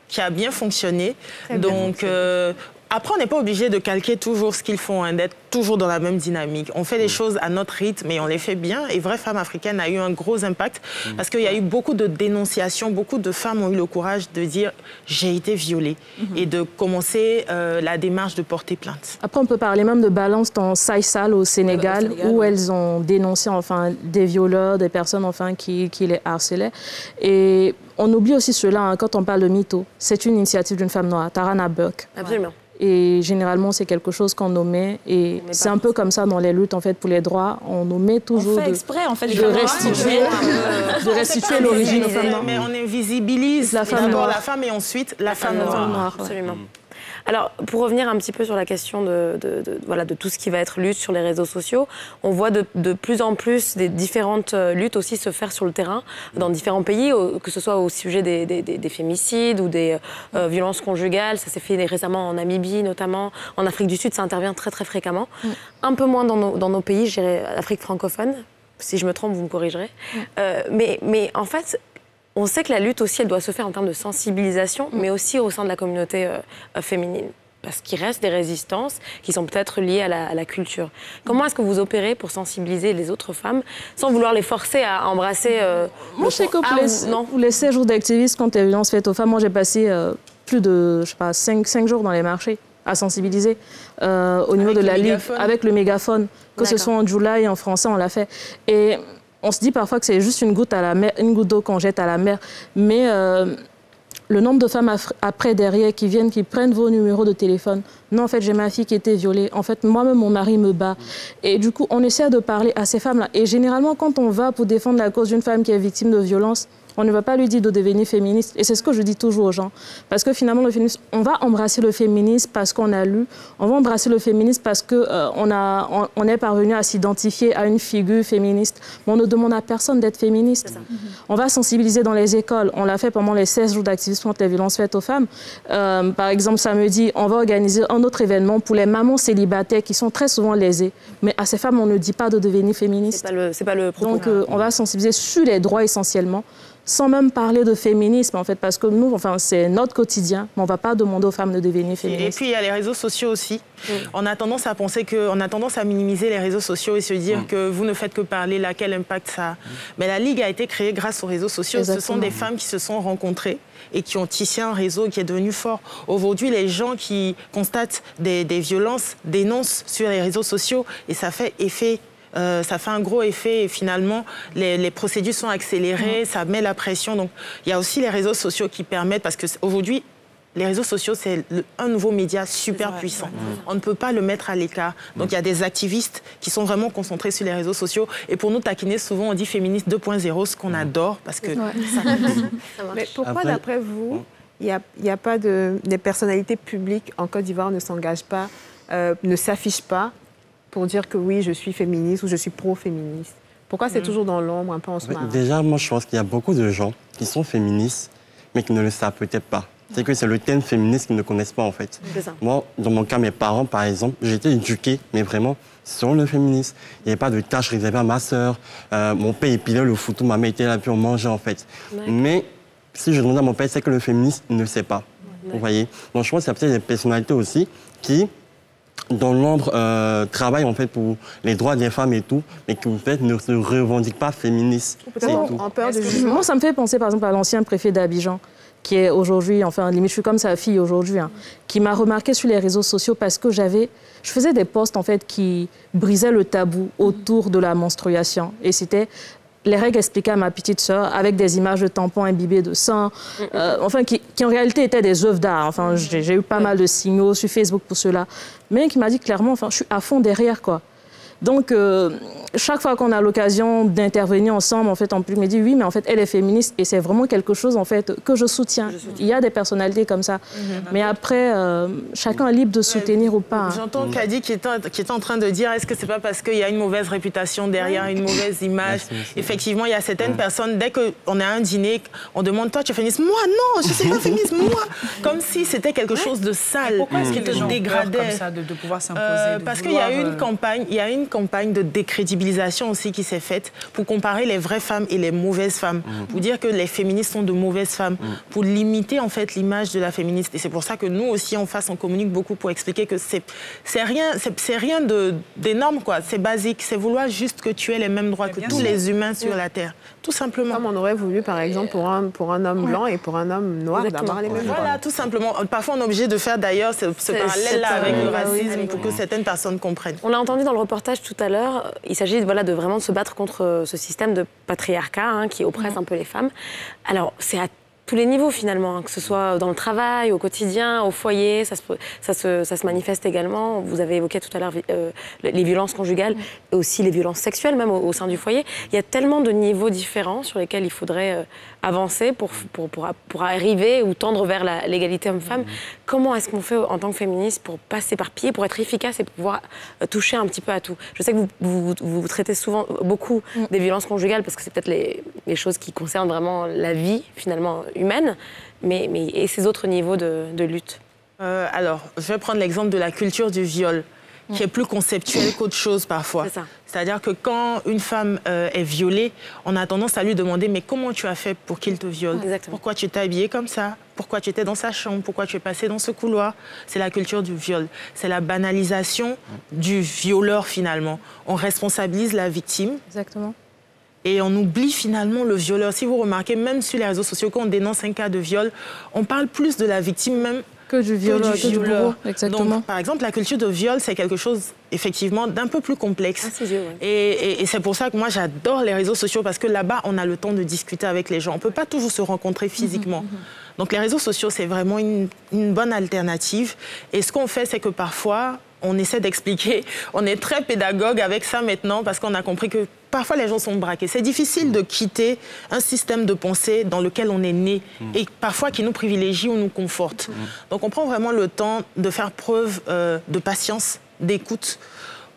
qui a bien fonctionné. Donc, après, on n'est pas obligé de calquer toujours ce qu'ils font, d'être toujours dans la même dynamique. On fait les choses à notre rythme et on les fait bien. Et Vraie Femme Africaine a eu un gros impact parce qu'il y a eu beaucoup de dénonciations. Beaucoup de femmes ont eu le courage de dire « j'ai été violée » et de commencer la démarche de porter plainte. Après, on peut parler même de Balance dans Saïsal au Sénégal, où elles ont dénoncé des violeurs, des personnes qui les harcelaient. Et on oublie aussi cela quand on parle de MeToo. C'est une initiative d'une femme noire, Tarana Burke. Absolument. Et généralement, c'est quelque chose qu'on nommait. Et c'est un peu comme ça dans les luttes pour les droits. On nommait toujours on fait exprès, de restituer l'origine aux femmes noires. Mais on invisibilise d'abord la femme et ensuite la femme noire. Absolument. Alors, pour revenir un petit peu sur la question de tout ce qui va être lutte sur les réseaux sociaux, on voit de plus en plus des différentes luttes aussi se faire sur le terrain dans différents pays, que ce soit au sujet des fémicides ou des violences conjugales. Ça s'est fait récemment en Namibie, notamment. En Afrique du Sud, ça intervient très, très fréquemment. Un peu moins dans nos pays, je dirais Afrique francophone. Si je me trompe, vous me corrigerez. Mais en fait... On sait que la lutte aussi, elle doit se faire en termes de sensibilisation, mais aussi au sein de la communauté féminine. Parce qu'il reste des résistances qui sont peut-être liées à la culture. Comment est-ce que vous opérez pour sensibiliser les autres femmes sans vouloir les forcer à embrasser... Moi, je sais que pour les 16 jours d'activisme contre les violences faites aux femmes, moi, j'ai passé plus de, 5 jours dans les marchés à sensibiliser au niveau de la Ligue, avec le mégaphone. Que ce soit en July et en français, on l'a fait. Et... on se dit parfois que c'est juste une goutte d'eau qu'on jette à la mer, mais le nombre de femmes après derrière qui viennent, qui prennent vos numéros de téléphone. Non, en fait, j'ai ma fille qui était violée. En fait, moi-même, mon mari me bat. Et du coup, on essaie de parler à ces femmes-là. Et généralement, quand on va pour défendre la cause d'une femme qui est victime de violence, on ne va pas lui dire de devenir féministe. Et c'est ce que je dis toujours aux gens. Parce que finalement, le féminisme, on va embrasser le féminisme parce qu'on a lu. On va embrasser le féminisme parce qu'on est parvenu à s'identifier à une figure féministe. Mais on ne demande à personne d'être féministe. On va sensibiliser dans les écoles. On l'a fait pendant les 16 jours d'activisme contre les violences faites aux femmes. Par exemple, samedi, on va organiser un autre événement pour les mamans célibataires qui sont très souvent lésées. Mais à ces femmes, on ne dit pas de devenir féministe. C'est pas le propos. Donc, on va sensibiliser sur les droits essentiellement, sans même parler de féminisme, en fait, parce que nous, c'est notre quotidien, mais on ne va pas demander aux femmes de devenir féministes. Et puis, il y a les réseaux sociaux aussi. On a tendance à penser on a tendance à minimiser les réseaux sociaux et se dire que vous ne faites que parler là, quel impact ça a. Mais la Ligue a été créée grâce aux réseaux sociaux. Exactement. Ce sont des femmes qui se sont rencontrées et qui ont tissé un réseau qui est devenu fort. Aujourd'hui, les gens qui constatent des violences dénoncent sur les réseaux sociaux et ça fait effet. Ça fait un gros effet et finalement, les procédures sont accélérées, ça met la pression. Donc, il y a aussi les réseaux sociaux qui permettent, parce qu'aujourd'hui, les réseaux sociaux, c'est un nouveau média super puissant. On ne peut pas le mettre à l'écart. Donc, il y a des activistes qui sont vraiment concentrés sur les réseaux sociaux. Et pour nous taquiner, souvent, on dit féministe 2.0, ce qu'on adore, parce que ça marche. Mais pourquoi, d'après vous, il n'y a pas des personnalités publiques en Côte d'Ivoire ne s'engagent pas, ne s'affichent pas pour dire que oui, je suis féministe ou je suis pro-féministe? Pourquoi c'est toujours dans l'ombre, un peu en sous-marin? Déjà, moi, je pense qu'il y a beaucoup de gens qui sont féministes, mais qui ne le savent peut-être pas. C'est que c'est le thème féministe qu'ils ne connaissent pas, en fait. Moi, dans mon cas, mes parents, par exemple, j'ai été éduquée, mais vraiment, sur le féminisme. Il n'y avait pas de tâches réservées à ma sœur. Mon père épilait le foutou, ma mère était là pour manger, en fait. Mais si je demande à mon père, c'est que le féministe ne sait pas. Vous voyez? Donc, je pense qu'il y a peut-être des personnalités aussi qui, dans l'ombre, travaillent en fait pour les droits des femmes et tout, mais qui en fait ne se revendiquent pas féministes. En peur de jugement. Moi, ça me fait penser par exemple à l'ancien préfet d'Abidjan, qui est aujourd'hui, limite je suis comme sa fille aujourd'hui, qui m'a remarqué sur les réseaux sociaux parce que je faisais des posts en fait qui brisaient le tabou autour de la menstruation. Et c'était les règles expliquées à ma petite sœur avec des images de tampons imbibés de sang, enfin, qui en réalité étaient des œuvres d'art. Enfin, j'ai eu pas mal de signaux sur Facebook pour cela, mais qui m'a dit clairement, enfin, je suis à fond derrière, quoi. Donc, chaque fois qu'on a l'occasion d'intervenir ensemble, en fait, on me dit oui, mais en fait, elle est féministe et c'est vraiment quelque chose, en fait, que je soutiens. Il y a des personnalités comme ça. Mais après, chacun est libre de soutenir ou pas. J'entends Kadi qui est en train de dire, est-ce que c'est pas parce qu'il y a une mauvaise réputation derrière, une mauvaise image? Effectivement, il y a certaines personnes, dès qu'on est à un dîner, on demande, toi, tu es féministe? Moi, non, je ne suis pas féministe, moi. Comme si c'était quelque chose de sale. Pourquoi est-ce que te dégradait comme ça de pouvoir s'imposer? Parce qu'il y a eu une campagne de décrédibilisation aussi qui s'est faite pour comparer les vraies femmes et les mauvaises femmes, pour dire que les féministes sont de mauvaises femmes, pour limiter en fait l'image de la féministe. Et c'est pour ça que nous aussi en face on communique beaucoup pour expliquer que c'est rien d'énorme, quoi. C'est basique, c'est vouloir juste que tu aies les mêmes droits que tous les humains sur la terre, tout simplement. Comme on aurait voulu par exemple pour un homme blanc et pour un homme noir d'avoir les mêmes droits. Voilà, tout simplement. Parfois on est obligé de faire d'ailleurs ce parallèle-là avec le racisme pour que certaines personnes comprennent. On l'a entendu dans le reportage tout à l'heure. Il s'agit de vraiment se battre contre ce système de patriarcat qui oppresse un peu les femmes. Alors, c'est à tous les niveaux finalement, que ce soit dans le travail, au quotidien, au foyer, ça se manifeste également. Vous avez évoqué tout à l'heure les violences conjugales et aussi les violences sexuelles même au sein du foyer. Il y a tellement de niveaux différents sur lesquels il faudrait avancer pour arriver ou tendre vers l'égalité homme-femme. Comment est-ce qu'on fait en tant que féministe pour pas s'éparpiller, pour être efficace et pour pouvoir toucher un petit peu à tout? Je sais que vous traitez souvent beaucoup des violences conjugales parce que c'est peut-être les choses qui concernent vraiment la vie finalement humaine, mais et ces autres niveaux de lutte? Alors, je vais prendre l'exemple de la culture du viol, qui est plus conceptuelle qu'autre chose parfois. C'est-à-dire que quand une femme est violée, on a tendance à lui demander « mais comment tu as fait pour qu'il te viole? Pourquoi tu t'es habillée comme ça? Pourquoi tu étais dans sa chambre? Pourquoi tu es passée dans ce couloir ?» C'est la culture du viol. C'est la banalisation du violeur finalement. On responsabilise la victime. Exactement. Et on oublie finalement le violeur. Si vous remarquez, même sur les réseaux sociaux, quand on dénonce un cas de viol, on parle plus de la victime même que du violeur. Exactement. Donc, par exemple, la culture de viol, c'est quelque chose, effectivement, d'un peu plus complexe. Et c'est pour ça que moi, j'adore les réseaux sociaux, parce que là-bas, on a le temps de discuter avec les gens. On ne peut pas toujours se rencontrer physiquement. Donc, les réseaux sociaux, c'est vraiment une bonne alternative. Et ce qu'on fait, c'est que parfois, on essaie d'expliquer. On est très pédagogue avec ça maintenant, parce qu'on a compris que parfois, les gens sont braqués. C'est difficile de quitter un système de pensée dans lequel on est né et parfois qui nous privilégie ou nous conforte. Donc, on prend vraiment le temps de faire preuve de patience, d'écoute,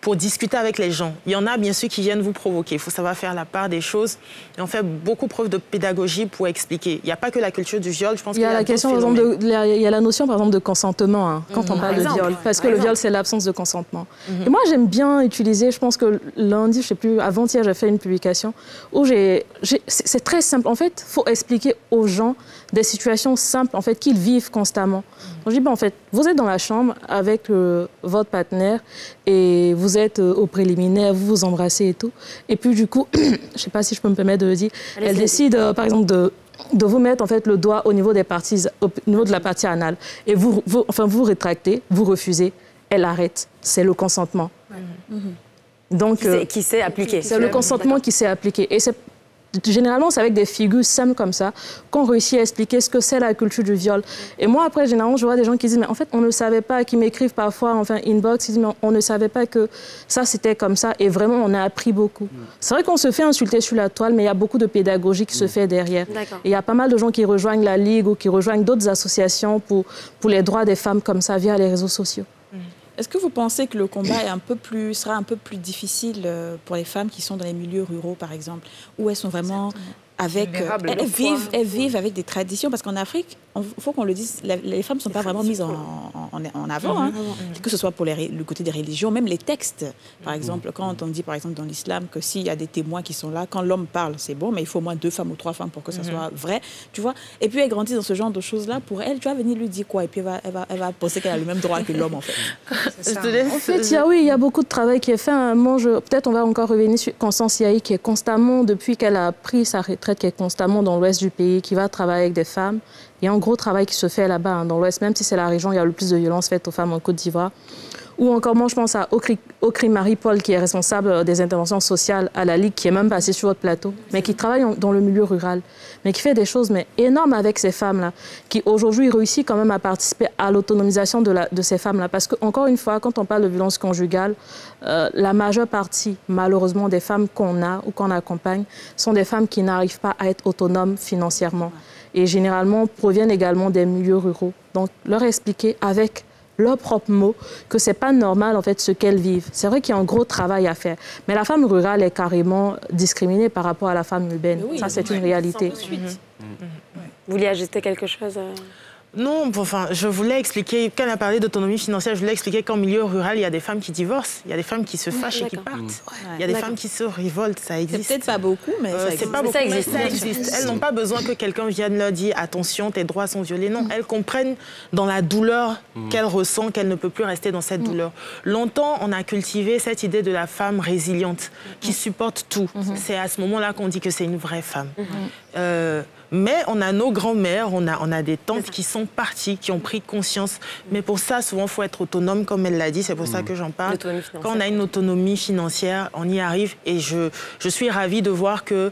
pour discuter avec les gens. Il y en a bien sûr qui viennent vous provoquer. Il faut savoir faire la part des choses. Et on fait beaucoup preuve de pédagogie pour expliquer. Il n'y a pas que la culture du viol. Je pense qu'il y a la question, par exemple, il y a la notion par exemple de consentement quand on parle de viol. Parce que le viol, c'est l'absence de consentement. Et moi, j'aime bien utiliser, je pense que lundi, je ne sais plus, avant-hier, j'ai fait une publication où c'est très simple. En fait, il faut expliquer aux gens des situations simples en fait, qu'ils vivent constamment. Donc, je dis, en fait, vous êtes dans la chambre avec votre partenaire et vous êtes au préliminaire, vous vous embrassez et tout. Et puis, du coup, je ne sais pas si je peux me permettre de le dire, elle décide, par exemple, de vous mettre en fait, le doigt au niveau des parties, au niveau de la partie anale. Et vous rétractez, vous refusez, elle arrête. C'est le consentement. Donc, qui s'est appliqué. C'est le consentement qui s'est appliqué. Et généralement, c'est avec des figures simples comme ça qu'on réussit à expliquer ce que c'est la culture du viol. Et moi, après, généralement, je vois des gens qui disent, mais en fait, on ne savait pas, qui m'écrivent parfois, enfin, inbox, ils disent, mais on ne savait pas que ça, c'était comme ça. Et vraiment, on a appris beaucoup. C'est vrai qu'on se fait insulter sur la toile, mais il y a beaucoup de pédagogie qui se fait derrière. Et il y a pas mal de gens qui rejoignent la Ligue ou qui rejoignent d'autres associations pour les droits des femmes comme ça, via les réseaux sociaux. Est-ce que vous pensez que le combat sera un peu plus difficile pour les femmes qui sont dans les milieux ruraux, par exemple, où elles sont vraiment avec... Elles vivent avec des traditions, parce qu'en Afrique, il faut qu'on le dise, les femmes ne sont pas vraiment mises en avant, que ce soit pour le côté des religions, même les textes. Par exemple, quand on dit, par exemple, dans l'islam, que s'il y a des témoins qui sont là, quand l'homme parle, c'est bon, mais il faut au moins 2 femmes ou 3 femmes pour que ça soit vrai, tu vois. Et puis, elle grandit dans ce genre de choses-là. Pour elle, tu vas venir lui dire quoi? Et puis, elle va penser qu'elle a le même droit que l'homme, en fait. En fait, il y a beaucoup de travail qui est fait. Peut-être on va encore revenir sur Constance Yahi, qui est constamment, depuis qu'elle a pris sa retraite, qui est constamment dans l'ouest du pays, qui va travailler avec des femmes. Il y a un gros travail qui se fait là-bas, dans l'ouest, même si c'est la région où il y a le plus de violences faites aux femmes en Côte d'Ivoire, Ou encore, moi, je pense à Okri Marie-Paul, qui est responsable des interventions sociales à la Ligue, qui est même passée sur votre plateau, mais qui travaille dans le milieu rural, mais qui fait des choses énormes avec ces femmes-là, qui aujourd'hui réussit quand même à participer à l'autonomisation de ces femmes-là. Parce qu'encore une fois, quand on parle de violence conjugale, la majeure partie, malheureusement, des femmes qu'on a ou qu'on accompagne sont des femmes qui n'arrivent pas à être autonomes financièrement. Et généralement, proviennent également des milieux ruraux. Donc, leur expliquer avec leurs propres mots que c'est pas normal, en fait, ce qu'elles vivent. C'est vrai qu'il y a un gros travail à faire. Mais la femme rurale est carrément discriminée par rapport à la femme urbaine. Oui, ça, c'est une réalité. Vous vouliez ajouter quelque chose Non, enfin, je voulais expliquer, quand on a parlé d'autonomie financière, je voulais expliquer qu'en milieu rural, il y a des femmes qui divorcent, il y a des femmes qui se fâchent et qui partent. Il y a des femmes qui se révoltent, ça existe. C'est peut-être pas beaucoup, mais ça existe. C'est pas beaucoup, mais ça existe. Elles n'ont pas besoin que quelqu'un vienne leur dire « attention, tes droits sont violés ». Non, elles comprennent dans la douleur qu'elle ressent, qu'elle ne peut plus rester dans cette douleur. Longtemps, on a cultivé cette idée de la femme résiliente, qui supporte tout. C'est à ce moment-là qu'on dit que c'est une vraie femme. Mais on a nos grands-mères, on a des tantes qui sont parties, qui ont pris conscience. Mais pour ça, souvent, il faut être autonome, comme elle l'a dit. C'est pour ça que j'en parle. Quand on a une autonomie financière, on y arrive. Et je suis ravie de voir qu'il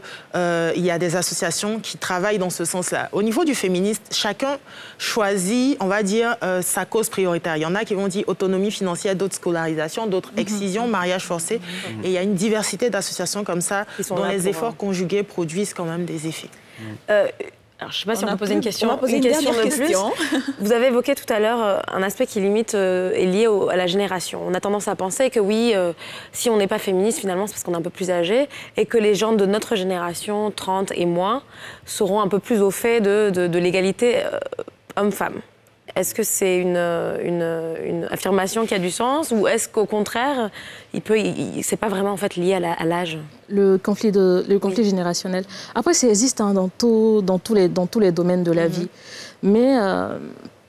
y a des associations qui travaillent dans ce sens-là. Au niveau du féminisme, chacun choisit, on va dire, sa cause prioritaire. Il y en a qui vont dire autonomie financière, d'autres scolarisation, d'autres excision, mariage forcé. Et il y a une diversité d'associations comme ça, dont les efforts conjugués produisent quand même des effets. Alors, je ne sais pas si on peut poser une question. On va poser une question de plus. Vous avez évoqué tout à l'heure un aspect qui limite est lié à la génération. On a tendance à penser que oui, si on n'est pas féministe, finalement, c'est parce qu'on est un peu plus âgé et que les gens de notre génération, 30 et moins, seront un peu plus au fait de l'égalité homme-femme. Est-ce que c'est une affirmation qui a du sens ou est-ce qu'au contraire, c'est pas vraiment en fait lié à l'âge? Le conflit générationnel. Après, ça existe dans tous les domaines de la vie. Mais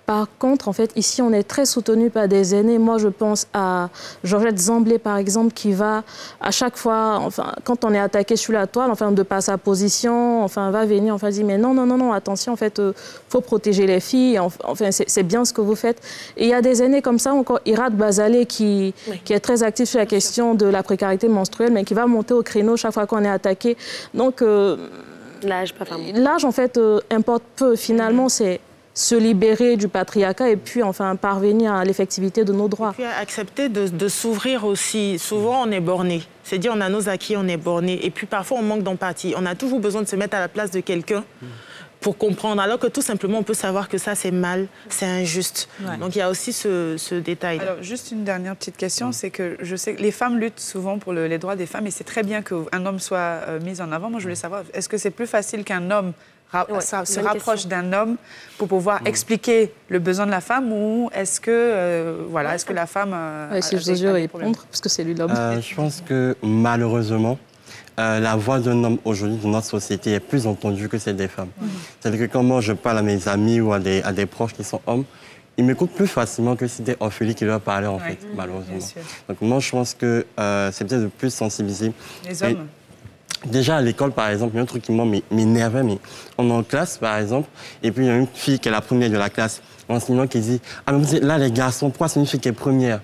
par contre, en fait, ici, on est très soutenu par des aînés. Moi, je pense à Georgette Zamblé, par exemple, qui va à chaque fois, enfin, quand on est attaqué sur la toile, enfin, de par sa position, enfin, va venir, enfin, dire, mais non, attention, en fait, faut protéger les filles. Enfin, c'est bien ce que vous faites. Et il y a des aînés comme ça, encore Irat Bazalé, qui est très actif sur la question de la précarité menstruelle, mais qui va monter au créneau chaque fois qu'on est attaqué. Donc, l'âge, en fait, importe peu. Finalement, c'est se libérer du patriarcat et puis enfin parvenir à l'effectivité de nos droits. Et puis accepter de s'ouvrir aussi. Souvent on est borné. C'est dire on a nos acquis, on est borné. Et puis parfois on manque d'empathie. On a toujours besoin de se mettre à la place de quelqu'un pour comprendre, alors que tout simplement on peut savoir que ça c'est mal, c'est injuste. Donc il y a aussi ce détail. Alors juste une dernière petite question, c'est que je sais que les femmes luttent souvent pour les droits des femmes et c'est très bien qu'un homme soit mis en avant. Moi je voulais savoir, est-ce que c'est plus facile qu'un homme se rapproche d'un homme pour pouvoir expliquer le besoin de la femme ou est-ce que, est-ce que la femme si je veux répondre, parce que c'est lui l'homme. Je pense que malheureusement, la voix d'un homme aujourd'hui dans notre société est plus entendue que celle des femmes. C'est-à-dire que quand moi je parle à mes amis ou à des proches qui sont hommes, ils m'écoutent plus facilement que si c'était Ophélie qui leur parlait en fait, malheureusement. Donc moi je pense que c'est peut-être de plus sensibiliser les hommes. Déjà à l'école, par exemple, il y a un truc qui m'énervait, mais on est en classe, par exemple, et puis il y a une fille qui est la première de la classe, l'enseignant qui dit « Ah, mais vous êtes là, les garçons, pourquoi c'est une fille qui est première ?»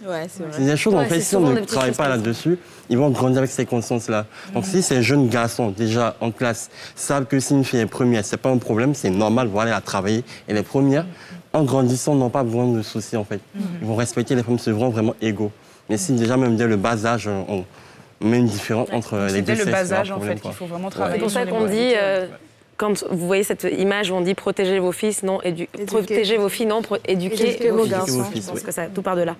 Ouais, c'est vrai. C'est des choses, en fait, si on ne travaille pas là-dessus, ils vont grandir avec ces consciences-là. Donc si ces jeunes garçons, déjà en classe, savent que si une fille est première, c'est pas un problème, c'est normal, voilà, elle a travaillé, elle est première, en grandissant, ils n'ont pas besoin de soucis, en fait. Ils vont respecter les femmes, c'est vraiment égaux. Mais si déjà, même dès le bas âge, on met une différence entre les deux sexes. C'est dès le bas âge, en fait, qu'il faut vraiment travailler. C'est pour ça qu'on dit, quand vous voyez cette image où on dit protégez vos fils, non, protégez vos filles, non, éduquez vos garçons. Je pense que ça tout part de là.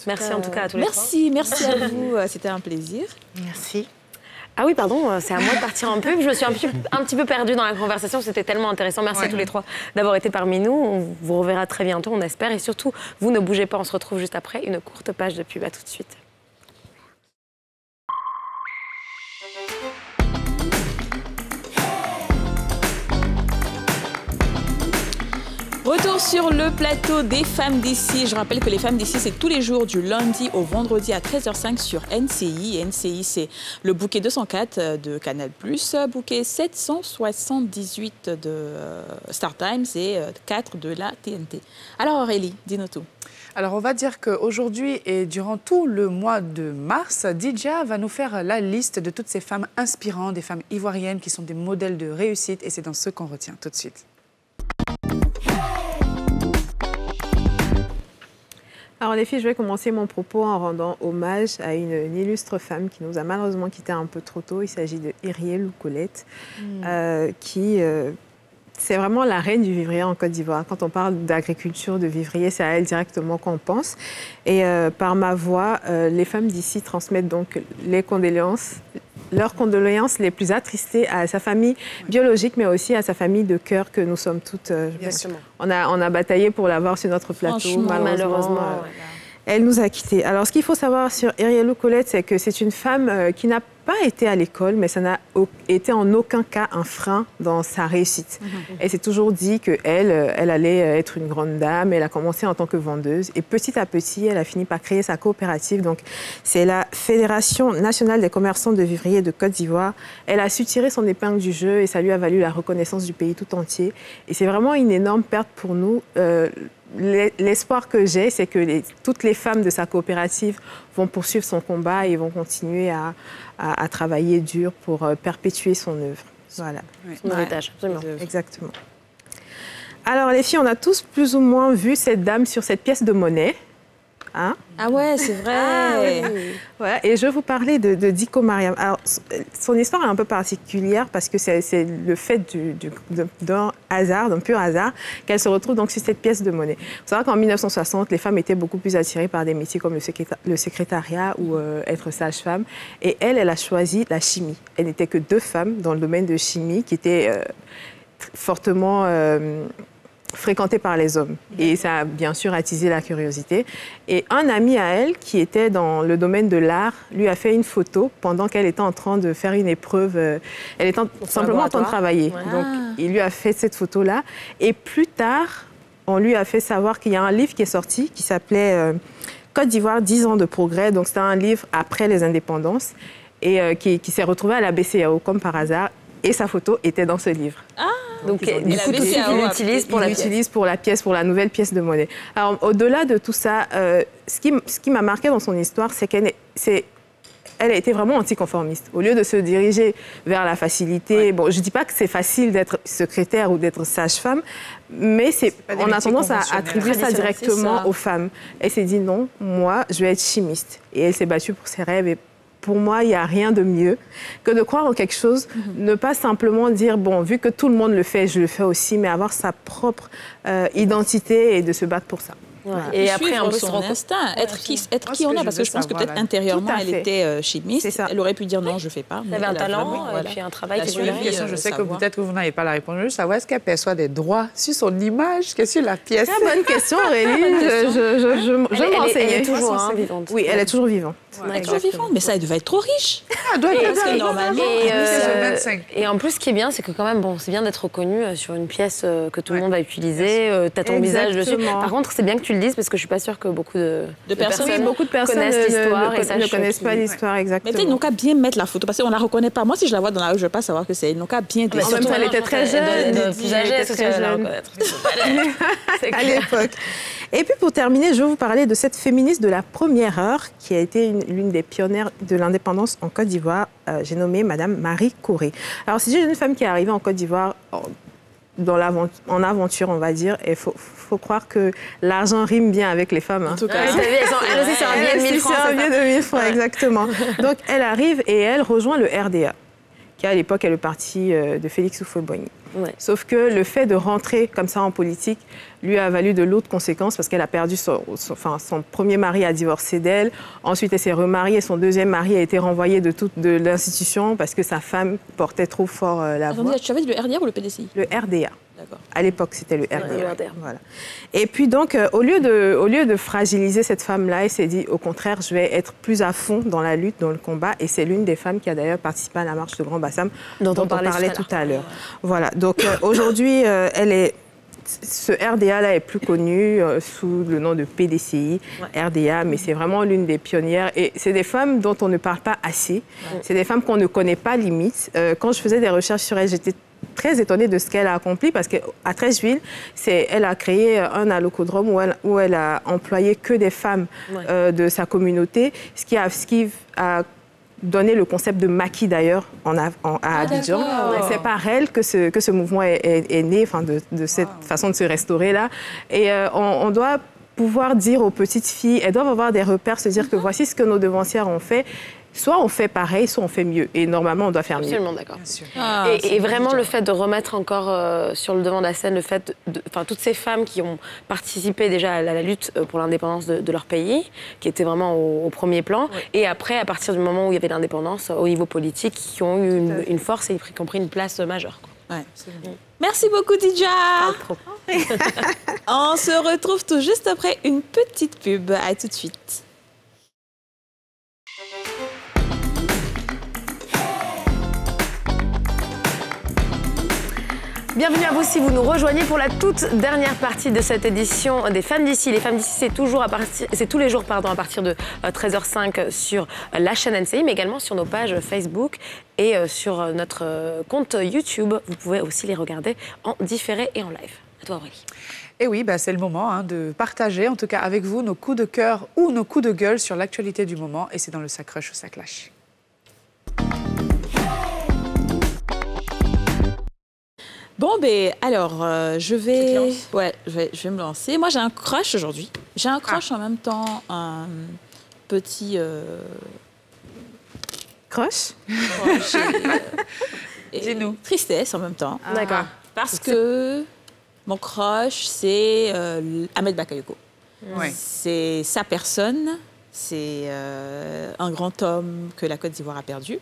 Merci en tout cas à tous les trois. Merci à vous, c'était un plaisir. Merci. Ah oui, pardon, c'est à moi de partir en pub. Je me suis un petit peu perdue dans la conversation, c'était tellement intéressant. Merci à tous les trois d'avoir été parmi nous. On vous reverra très bientôt, on espère. Et surtout, vous ne bougez pas, on se retrouve juste après une courte page de pub. À tout de suite. Retour sur le plateau des Femmes d'ici. Je rappelle que les Femmes d'ici, c'est tous les jours du lundi au vendredi à 13h05 sur NCI. NCI, c'est le bouquet 204 de Canal+, bouquet 778 de Star Times et 4 de la TNT. Alors Aurélie, dis-nous tout. Alors, on va dire qu'aujourd'hui et durant tout le mois de mars, Didja va nous faire la liste de toutes ces femmes inspirantes, des femmes ivoiriennes qui sont des modèles de réussite. Et c'est dans ce qu'on retient tout de suite. Alors les filles, je vais commencer mon propos en rendant hommage à une illustre femme qui nous a malheureusement quittés un peu trop tôt. Il s'agit de Iriel Colette, qui... c'est vraiment la reine du vivrier en Côte d'Ivoire. Quand on parle d'agriculture, de vivrier, c'est à elle directement qu'on pense. Et par ma voix, les femmes d'ici transmettent donc leurs condoléances les plus attristées à sa famille biologique, mais aussi à sa famille de cœur que nous sommes toutes. On a bataillé pour l'avoir sur notre plateau. Malheureusement, elle nous a quittés. Alors, ce qu'il faut savoir sur Iriel Colette, c'est que c'est une femme qui n'a pas été à l'école, mais ça n'a été en aucun cas un frein dans sa réussite. Elle s'est toujours dit qu'elle allait être une grande dame. Elle a commencé en tant que vendeuse et petit à petit, elle a fini par créer sa coopérative. Donc, c'est la Fédération nationale des commerçants de vivriers de Côte d'Ivoire. Elle a su tirer son épingle du jeu et ça lui a valu la reconnaissance du pays tout entier. Et c'est vraiment une énorme perte pour nous. L'espoir que j'ai, c'est que toutes les femmes de sa coopérative vont poursuivre son combat et vont continuer à travailler dur pour perpétuer son œuvre. Voilà. Son héritage, absolument. Exactement. Alors, les filles, on a tous plus ou moins vu cette dame sur cette pièce de monnaie. Hein? Ah ouais, c'est vrai. Ah, oui. Voilà. Et je vais vous parler de Dicko Mariam. Alors, son histoire est un peu particulière parce que c'est le fait d'un hasard, d'un pur hasard, qu'elle se retrouve donc sur cette pièce de monnaie. Il faut savoir qu'en 1960, les femmes étaient beaucoup plus attirées par des métiers comme le secrétariat ou être sage-femme. Et elle a choisi la chimie. Elle n'était que 2 femmes dans le domaine de chimie qui étaient fortement... fréquentée par les hommes. Et ça a bien sûr attisé la curiosité. Et un ami à elle, qui était dans le domaine de l'art, lui a fait une photo pendant qu'elle était en train de faire une épreuve. Elle était simplement en train de travailler. Ouais. Donc, il lui a fait cette photo-là. Et plus tard, on lui a fait savoir qu'il y a un livre qui est sorti qui s'appelait Côte d'Ivoire, 10 ans de progrès. Donc, c'était un livre après les indépendances et qui s'est retrouvé à la BCAO comme par hasard. Et sa photo était dans ce livre. Ah, donc du coup, il l'utilise pour la pièce, pour la nouvelle pièce de monnaie. Alors, au-delà de tout ça, ce qui m'a marqué dans son histoire, c'est qu'elle a été vraiment anticonformiste. Au lieu de se diriger vers la facilité, bon, je ne dis pas que c'est facile d'être secrétaire ou d'être sage-femme, mais on a tendance à attribuer ça directement aux femmes. Elle s'est dit non, moi, je vais être chimiste. Et elle s'est battue pour ses rêves. Et pour moi, il n'y a rien de mieux que de croire en quelque chose, ne pas simplement dire, bon, vu que tout le monde le fait, je le fais aussi, mais avoir sa propre identité et de se battre pour ça. Voilà. Et après, un peu son instinct, être qui on est, parce que je pense que peut-être intérieurement, elle était chimiste. Elle aurait pu dire non, je ne fais pas. Elle avait un talent et puis un travail qui est je sais que peut-être que vous n'avez pas la réponse. Je veux savoir, est-ce qu'elle perçoit des droits sur son image que sur la pièce? Très bonne question, Aurélie. Je m'enseignais. Elle est toujours vivante. Oui, elle est toujours vivante. Elle est toujours vivante, mais ça, elle devait être trop riche. Elle doit être normalement. Et en plus, ce qui est bien, c'est que quand même, bon, c'est bien d'être reconnue sur une pièce que tout le monde va utiliser. Tu as ton visage dessus. Par contre, c'est bien que tu le dises parce que je suis pas sûre que beaucoup de personnes connaissent l'histoire et ne connaissent pas l'histoire exactement. Mais peut-être ils n'ont qu'à bien mettre la photo parce qu'on la reconnaît pas. Moi, si je la vois dans la rue, je ne veux pas savoir que c'est. Ils n'ont qu'à bien. En même temps, elle était très jeune. Plus âgée, c'est très jeune. À l'époque. Et puis pour terminer, je vais vous parler de cette féministe de la première heure qui a été l'une des pionnières de l'indépendance en Côte d'Ivoire. J'ai nommé Madame Marie Corée. Alors c'est une femme qui est arrivée en Côte d'Ivoire en aventure, on va dire. Et faut croire que l'argent rime bien avec les femmes. Hein. En tout cas, elle aussi, c'est un billet de 1000 francs. C'est un billet de 1000 francs, exactement. Donc elle arrive et elle rejoint le RDA, qui à l'époque est le parti de Félix Houphouët-Boigny. Ouais. Sauf que le fait de rentrer comme ça en politique lui a valu de l'autre conséquence parce qu'elle a perdu son premier mari a divorcé d'elle. Ensuite, elle s'est remariée. Son deuxième mari a été renvoyé de l'institution parce que sa femme portait trop fort la voix. Tu avais dit le RDA ou le PDCI? Le RDA. À l'époque, c'était le RDA. Voilà. Et puis donc, au lieu de fragiliser cette femme-là, elle s'est dit, au contraire, je vais être plus à fond dans la lutte, dans le combat. Et c'est l'une des femmes qui a d'ailleurs participé à la marche de Grand Bassam, dont on parlait tout à l'heure. Voilà. Donc aujourd'hui, elle est ce RDA-là est plus connu sous le nom de PDCI, RDA, mais c'est vraiment l'une des pionnières. Et c'est des femmes dont on ne parle pas assez. C'est des femmes qu'on ne connaît pas limite. Quand je faisais des recherches sur elle, j'étais très étonnée de ce qu'elle a accompli parce qu'à Treichville, elle a créé un allocodrome où elle a employé que des femmes de sa communauté, ce qui a donné le concept de maquis d'ailleurs à Abidjan. C'est par elle que ce mouvement est né, de cette façon de se restaurer là. Et on doit pouvoir dire aux petites filles, elles doivent avoir des repères, se dire que voici ce que nos devancières ont fait. Soit on fait pareil, soit on fait mieux. Et normalement, on doit faire mieux. Absolument d'accord. Et vraiment, le fait de remettre encore sur le devant de la scène, le fait toutes ces femmes qui ont participé déjà à la lutte pour l'indépendance de leur pays, qui étaient vraiment au premier plan, et après, à partir du moment où il y avait l'indépendance au niveau politique, qui ont eu une force et qui ont pris une place majeure. Ouais. Merci beaucoup, Tidja. On se retrouve tout juste après une petite pub. À tout de suite. Bienvenue à vous si vous nous rejoignez pour la toute dernière partie de cette édition des Femmes d'ici. Les Femmes d'ici, c'est tous les jours à partir de 13h05 sur la chaîne NCI, mais également sur nos pages Facebook et sur notre compte YouTube. Vous pouvez aussi les regarder en différé et en live. À toi, Aurélie. Et oui, c'est le moment de partager, en tout cas avec vous, nos coups de cœur ou nos coups de gueule sur l'actualité du moment. Et c'est dans le Ça Crush ou Ça Clash. Bon, alors, je vais me lancer. Moi, j'ai un crush aujourd'hui. J'ai un crush en même temps, un petit... Crush Dis-nous. Tristesse en même temps. D'accord. Parce que mon crush, c'est Ahmed Bakayoko. C'est sa personne. C'est un grand homme que la Côte d'Ivoire a perdu.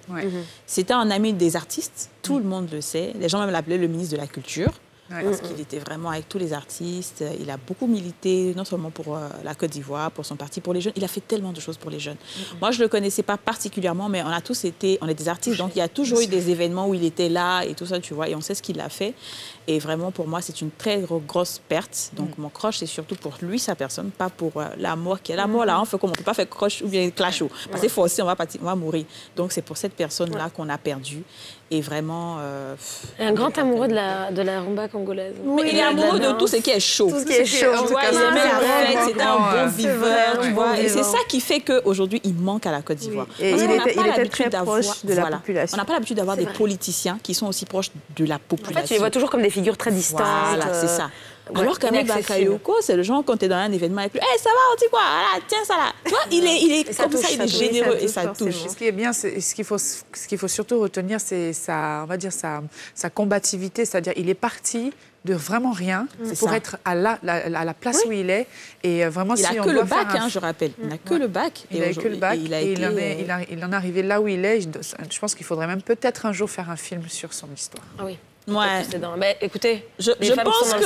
C'était un ami des artistes, tout le monde le sait. Les gens même l'appelaient le ministre de la Culture, parce qu'il était vraiment avec tous les artistes. Il a beaucoup milité, non seulement pour la Côte d'Ivoire, pour son parti, pour les jeunes. Il a fait tellement de choses pour les jeunes. Moi, je ne le connaissais pas particulièrement, mais on est des artistes, donc il y a toujours eu des événements où il était là et tout ça, tu vois, et on sait ce qu'il a fait. Et vraiment, pour moi, c'est une très grosse perte. Donc, mon crush, c'est surtout pour lui, sa personne, pas pour l'amour. L'amour, là, on fait comme on ne peut pas faire crush ou bien clash. Parce que c'est forcé, on va mourir. Donc, c'est pour cette personne-là qu'on a perdu. Et vraiment... un grand amoureux de la rumba congolaise. Mais il est amoureux de tout ce qui est chaud. Tout ce qui est chaud. Tu vois, il aimait la fête, c'était un bon viveur, tu vois. Et c'est ça qui fait qu'aujourd'hui, il manque à la Côte d'Ivoire. Et il était très proche de la population. On n'a pas l'habitude d'avoir des politiciens qui sont aussi proches de la population. En fait, tu les vois toujours comme des figures très distantes. Voilà, c'est ça. Alors qu'Ahmed Bakayoko, c'est le genre, quand tu es dans un événement avec lui, hey, ça va, on dit quoi? Voilà, tiens ça là. Tu vois, il est comme ça, il est généreux et ça touche. Ce qui est bien, ce qu'il faut surtout retenir, c'est sa combativité, c'est-à-dire il est parti de vraiment rien pour être à la place où il est. Et vraiment, il n'a que le bac, je rappelle. Il n'a que le bac. Il n'a que le bac. Il en est arrivé là où il est. Je pense qu'il faudrait même peut-être un jour faire un film sur son histoire. Ah oui. Ouais. Mais écoutez, je pense que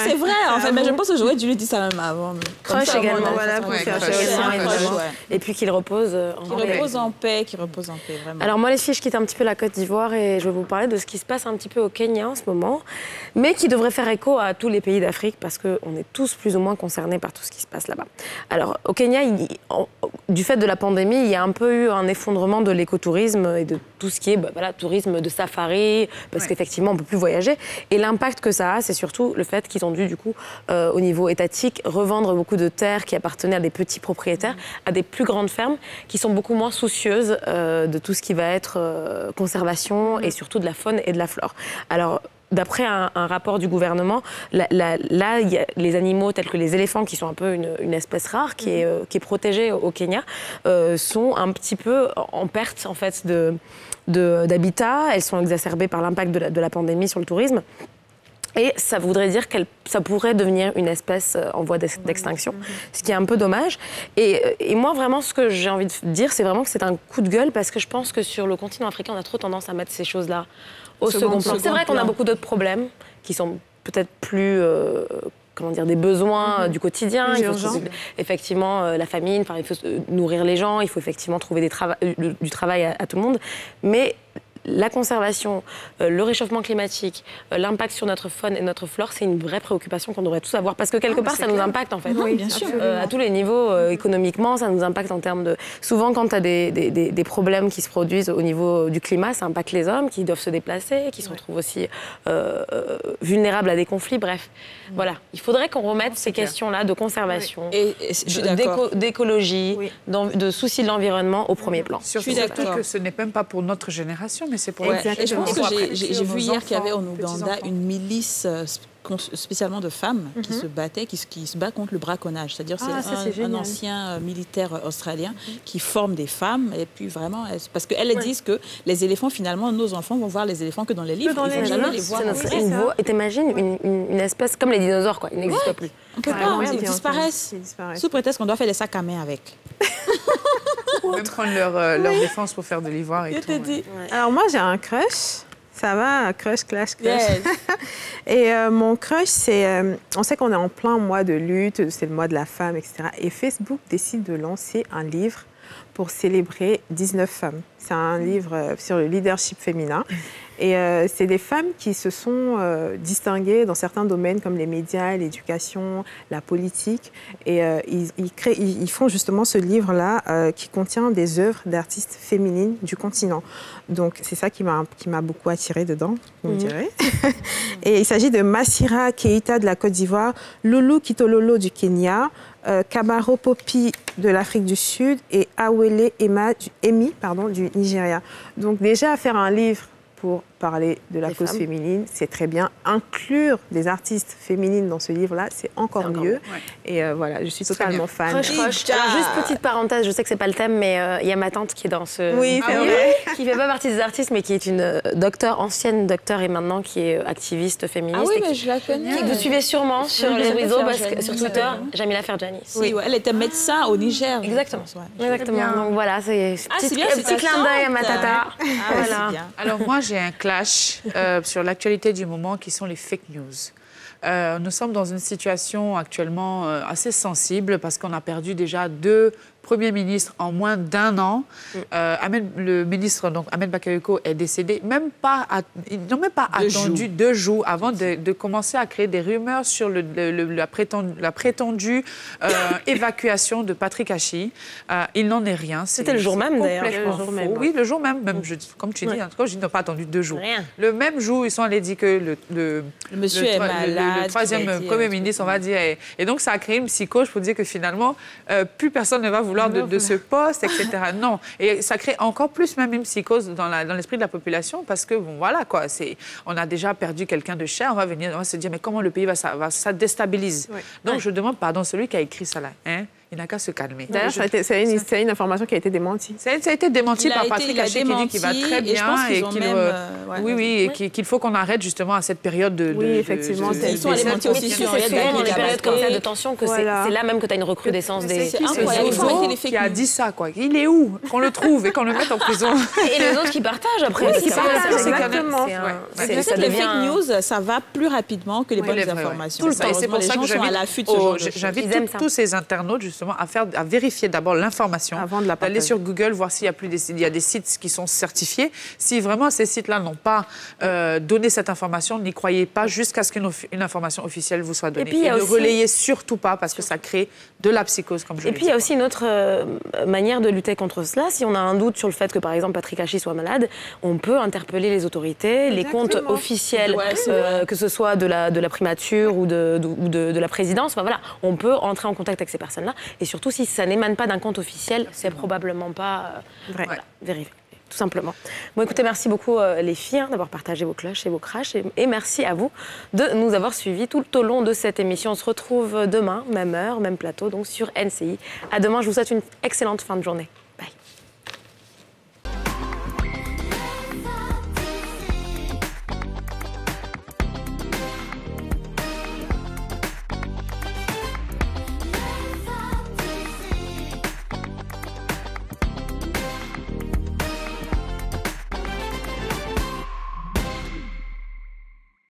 c'est vrai, en fait, mais je pense que j'aurais dû lui dire ça même avant. Crush également. Et puis qu'il repose en paix. Qu'il repose en paix, vraiment. Alors moi, les filles, je quitte un petit peu la Côte d'Ivoire et je vais vous parler de ce qui se passe un petit peu au Kenya en ce moment, mais qui devrait faire écho à tous les pays d'Afrique parce qu'on est tous plus ou moins concernés par tout ce qui se passe là-bas. Alors au Kenya, du fait de la pandémie, il y a un peu eu un effondrement de l'écotourisme et de tout ce qui est tourisme de safari, parce qu'effectivement, on ne peut plus voyager. Et l'impact que ça a, c'est surtout le fait qu'ils ont dû, du coup, au niveau étatique, revendre beaucoup de terres qui appartenaient à des petits propriétaires, à des plus grandes fermes qui sont beaucoup moins soucieuses de tout ce qui va être conservation et surtout de la faune et de la flore. Alors, d'après un rapport du gouvernement, là, il y a les animaux tels que les éléphants, qui sont un peu une espèce rare, qui est protégée au Kenya, sont un petit peu en perte, en fait, d'habitat. Elles sont exacerbées par l'impact de la pandémie sur le tourisme. Et ça voudrait dire que ça pourrait devenir une espèce en voie d'extinction, ce qui est un peu dommage. Et moi, vraiment, ce que j'ai envie de dire, c'est vraiment que c'est un coup de gueule, parce que je pense que sur le continent africain, on a trop tendance à mettre ces choses-là au second plan. C'est vrai qu'on a beaucoup d'autres problèmes qui sont peut-être plus... des besoins du quotidien. Il faut effectivement la famine, il faut nourrir les gens, il faut effectivement trouver du travail à tout le monde. Mais la conservation, le réchauffement climatique, l'impact sur notre faune et notre flore, c'est une vraie préoccupation qu'on devrait tous avoir. Parce que quelque part, ça nous impacte en fait. Oui, bien sûr. À tous les niveaux, économiquement, ça nous impacte en termes de... Souvent, quand tu as des problèmes qui se produisent au niveau du climat, ça impacte les hommes qui doivent se déplacer, qui se retrouvent aussi vulnérables à des conflits. Bref, voilà. Il faudrait qu'on remette ces questions-là de conservation, d'écologie, de souci de l'environnement au premier plan. Surtout que ce n'est même pas pour notre génération, mais c'est pour Et je pense que j'ai vu hier qu'il y avait en Ouganda une milice spécialement de femmes qui se battaient, qui se battent contre le braconnage. C'est-à-dire c'est un ancien militaire australien qui forme des femmes et puis vraiment parce qu'elles disent que les éléphants finalement nos enfants vont voir les éléphants que dans les livres, ils vont jamais les voir. Et t'imagines une espèce comme les dinosaures quoi, ils n'existent plus. On peut pas, ils disparaissent sous prétexte qu'on doit faire des sacs à main avec. Même prendre leur défense pour faire de l'ivoire et tout. Alors moi j'ai un crush. Ça va, crush, clash, crush. Yes. Et mon crush, c'est... on sait qu'on est en plein mois de lutte, c'est le mois de la femme, etc. Et Facebook décide de lancer un livre pour célébrer 19 femmes. C'est un livre sur le leadership féminin. Et c'est des femmes qui se sont distinguées dans certains domaines comme les médias, l'éducation, la politique. Et ils font justement ce livre-là qui contient des œuvres d'artistes féminines du continent. Donc c'est ça qui m'a beaucoup attirée dedans, vous me direz. Et il s'agit de Massira Keita de la Côte d'Ivoire, Lulu Kitololo du Kenya, Kabaro Popi de l'Afrique du Sud et Awele Emi du Nigeria. Donc déjà faire un livre pour parler de la cause féminine, c'est très bien. Inclure des artistes féminines dans ce livre-là, c'est encore mieux. Et voilà, je suis totalement fan. Alors, juste petite parenthèse, je sais que c'est pas le thème, mais il y a ma tante qui est dans ce livre, qui fait pas partie des artistes, mais qui est une ancienne docteure et maintenant qui est activiste féministe. Ah oui, mais je la connais. Que vous suivez sûrement sur les réseaux, sur Twitter, Jamila Ferjani. Oui, elle était médecin au Niger. Exactement. Exactement. Donc voilà, c'est un petit clin d'œil à ma tata. Alors moi, j'ai un clash sur l'actualité du moment qui sont les fake news. Nous sommes dans une situation actuellement assez sensible parce qu'on a perdu déjà 2 Premier ministre en moins d'1 an. Le ministre, donc Ahmed Bakayoko, est décédé. Ils n'ont même pas attendu 2 jours avant de commencer à créer des rumeurs sur la prétendue évacuation de Patrick Hachi. Il n'en est rien. C'était le jour même, d'ailleurs. Oui, le jour même. Comme tu dis, en tout cas, ils n'ont pas attendu 2 jours. Rien. Le même jour, ils sont allés dire que le monsieur est malade. Le 3e Premier ministre, on va dire. Et donc, ça a créé une psychose pour dire que finalement, plus personne ne va vouloir de ce poste, etc. Non. Et ça crée encore plus même une psychose dans l'esprit de la population parce que, bon, voilà, quoi. On a déjà perdu quelqu'un de cher, on va se dire, mais comment le pays ça déstabilise. Donc, je demande pardon, celui qui a écrit ça là, hein, il n'a qu'à se calmer. D'ailleurs, c'est une information qui a été démentie. Ça a été démenti par Patrick Hachi qui dit qu'il va très bien et qu'il faut qu'on arrête justement à cette période de... Oui, effectivement. Ils sont allés mentir aussi sur les périodes comme ça de tension que c'est là même que tu as une recrudescence des... C'est incroyable. Qui a dit ça, quoi. Il est où? Qu'on le trouve et qu'on le mette en prison. Et les autres qui partagent après. Exactement. Je sais que les fake news, ça va plus rapidement que les bonnes informations. Tout le temps. C'est pour ça que j'invite tous ces internautes justement à vérifier d'abord l'information, d'aller sur Google, voir s'il y a des sites qui sont certifiés. Si vraiment ces sites-là n'ont pas donné cette information, n'y croyez pas jusqu'à ce qu'une information officielle vous soit donnée. Et ne relayez surtout pas parce que ça crée de la psychose, comme je l'ai dit. Et puis il y a aussi une autre manière de lutter contre cela. Si on a un doute sur le fait que, par exemple, Patrick Hachi soit malade, on peut interpeller les autorités, les comptes officiels, que ce soit de la primature ou de la présidence. Enfin, voilà, on peut entrer en contact avec ces personnes-là. Et surtout, si ça n'émane pas d'un compte officiel, c'est probablement pas vérifié. Tout simplement. Bon, écoutez, merci beaucoup les filles d'avoir partagé vos cloches et vos crashs. Et merci à vous de nous avoir suivis tout au long de cette émission. On se retrouve demain, même heure, même plateau, donc sur NCI. À demain, je vous souhaite une excellente fin de journée.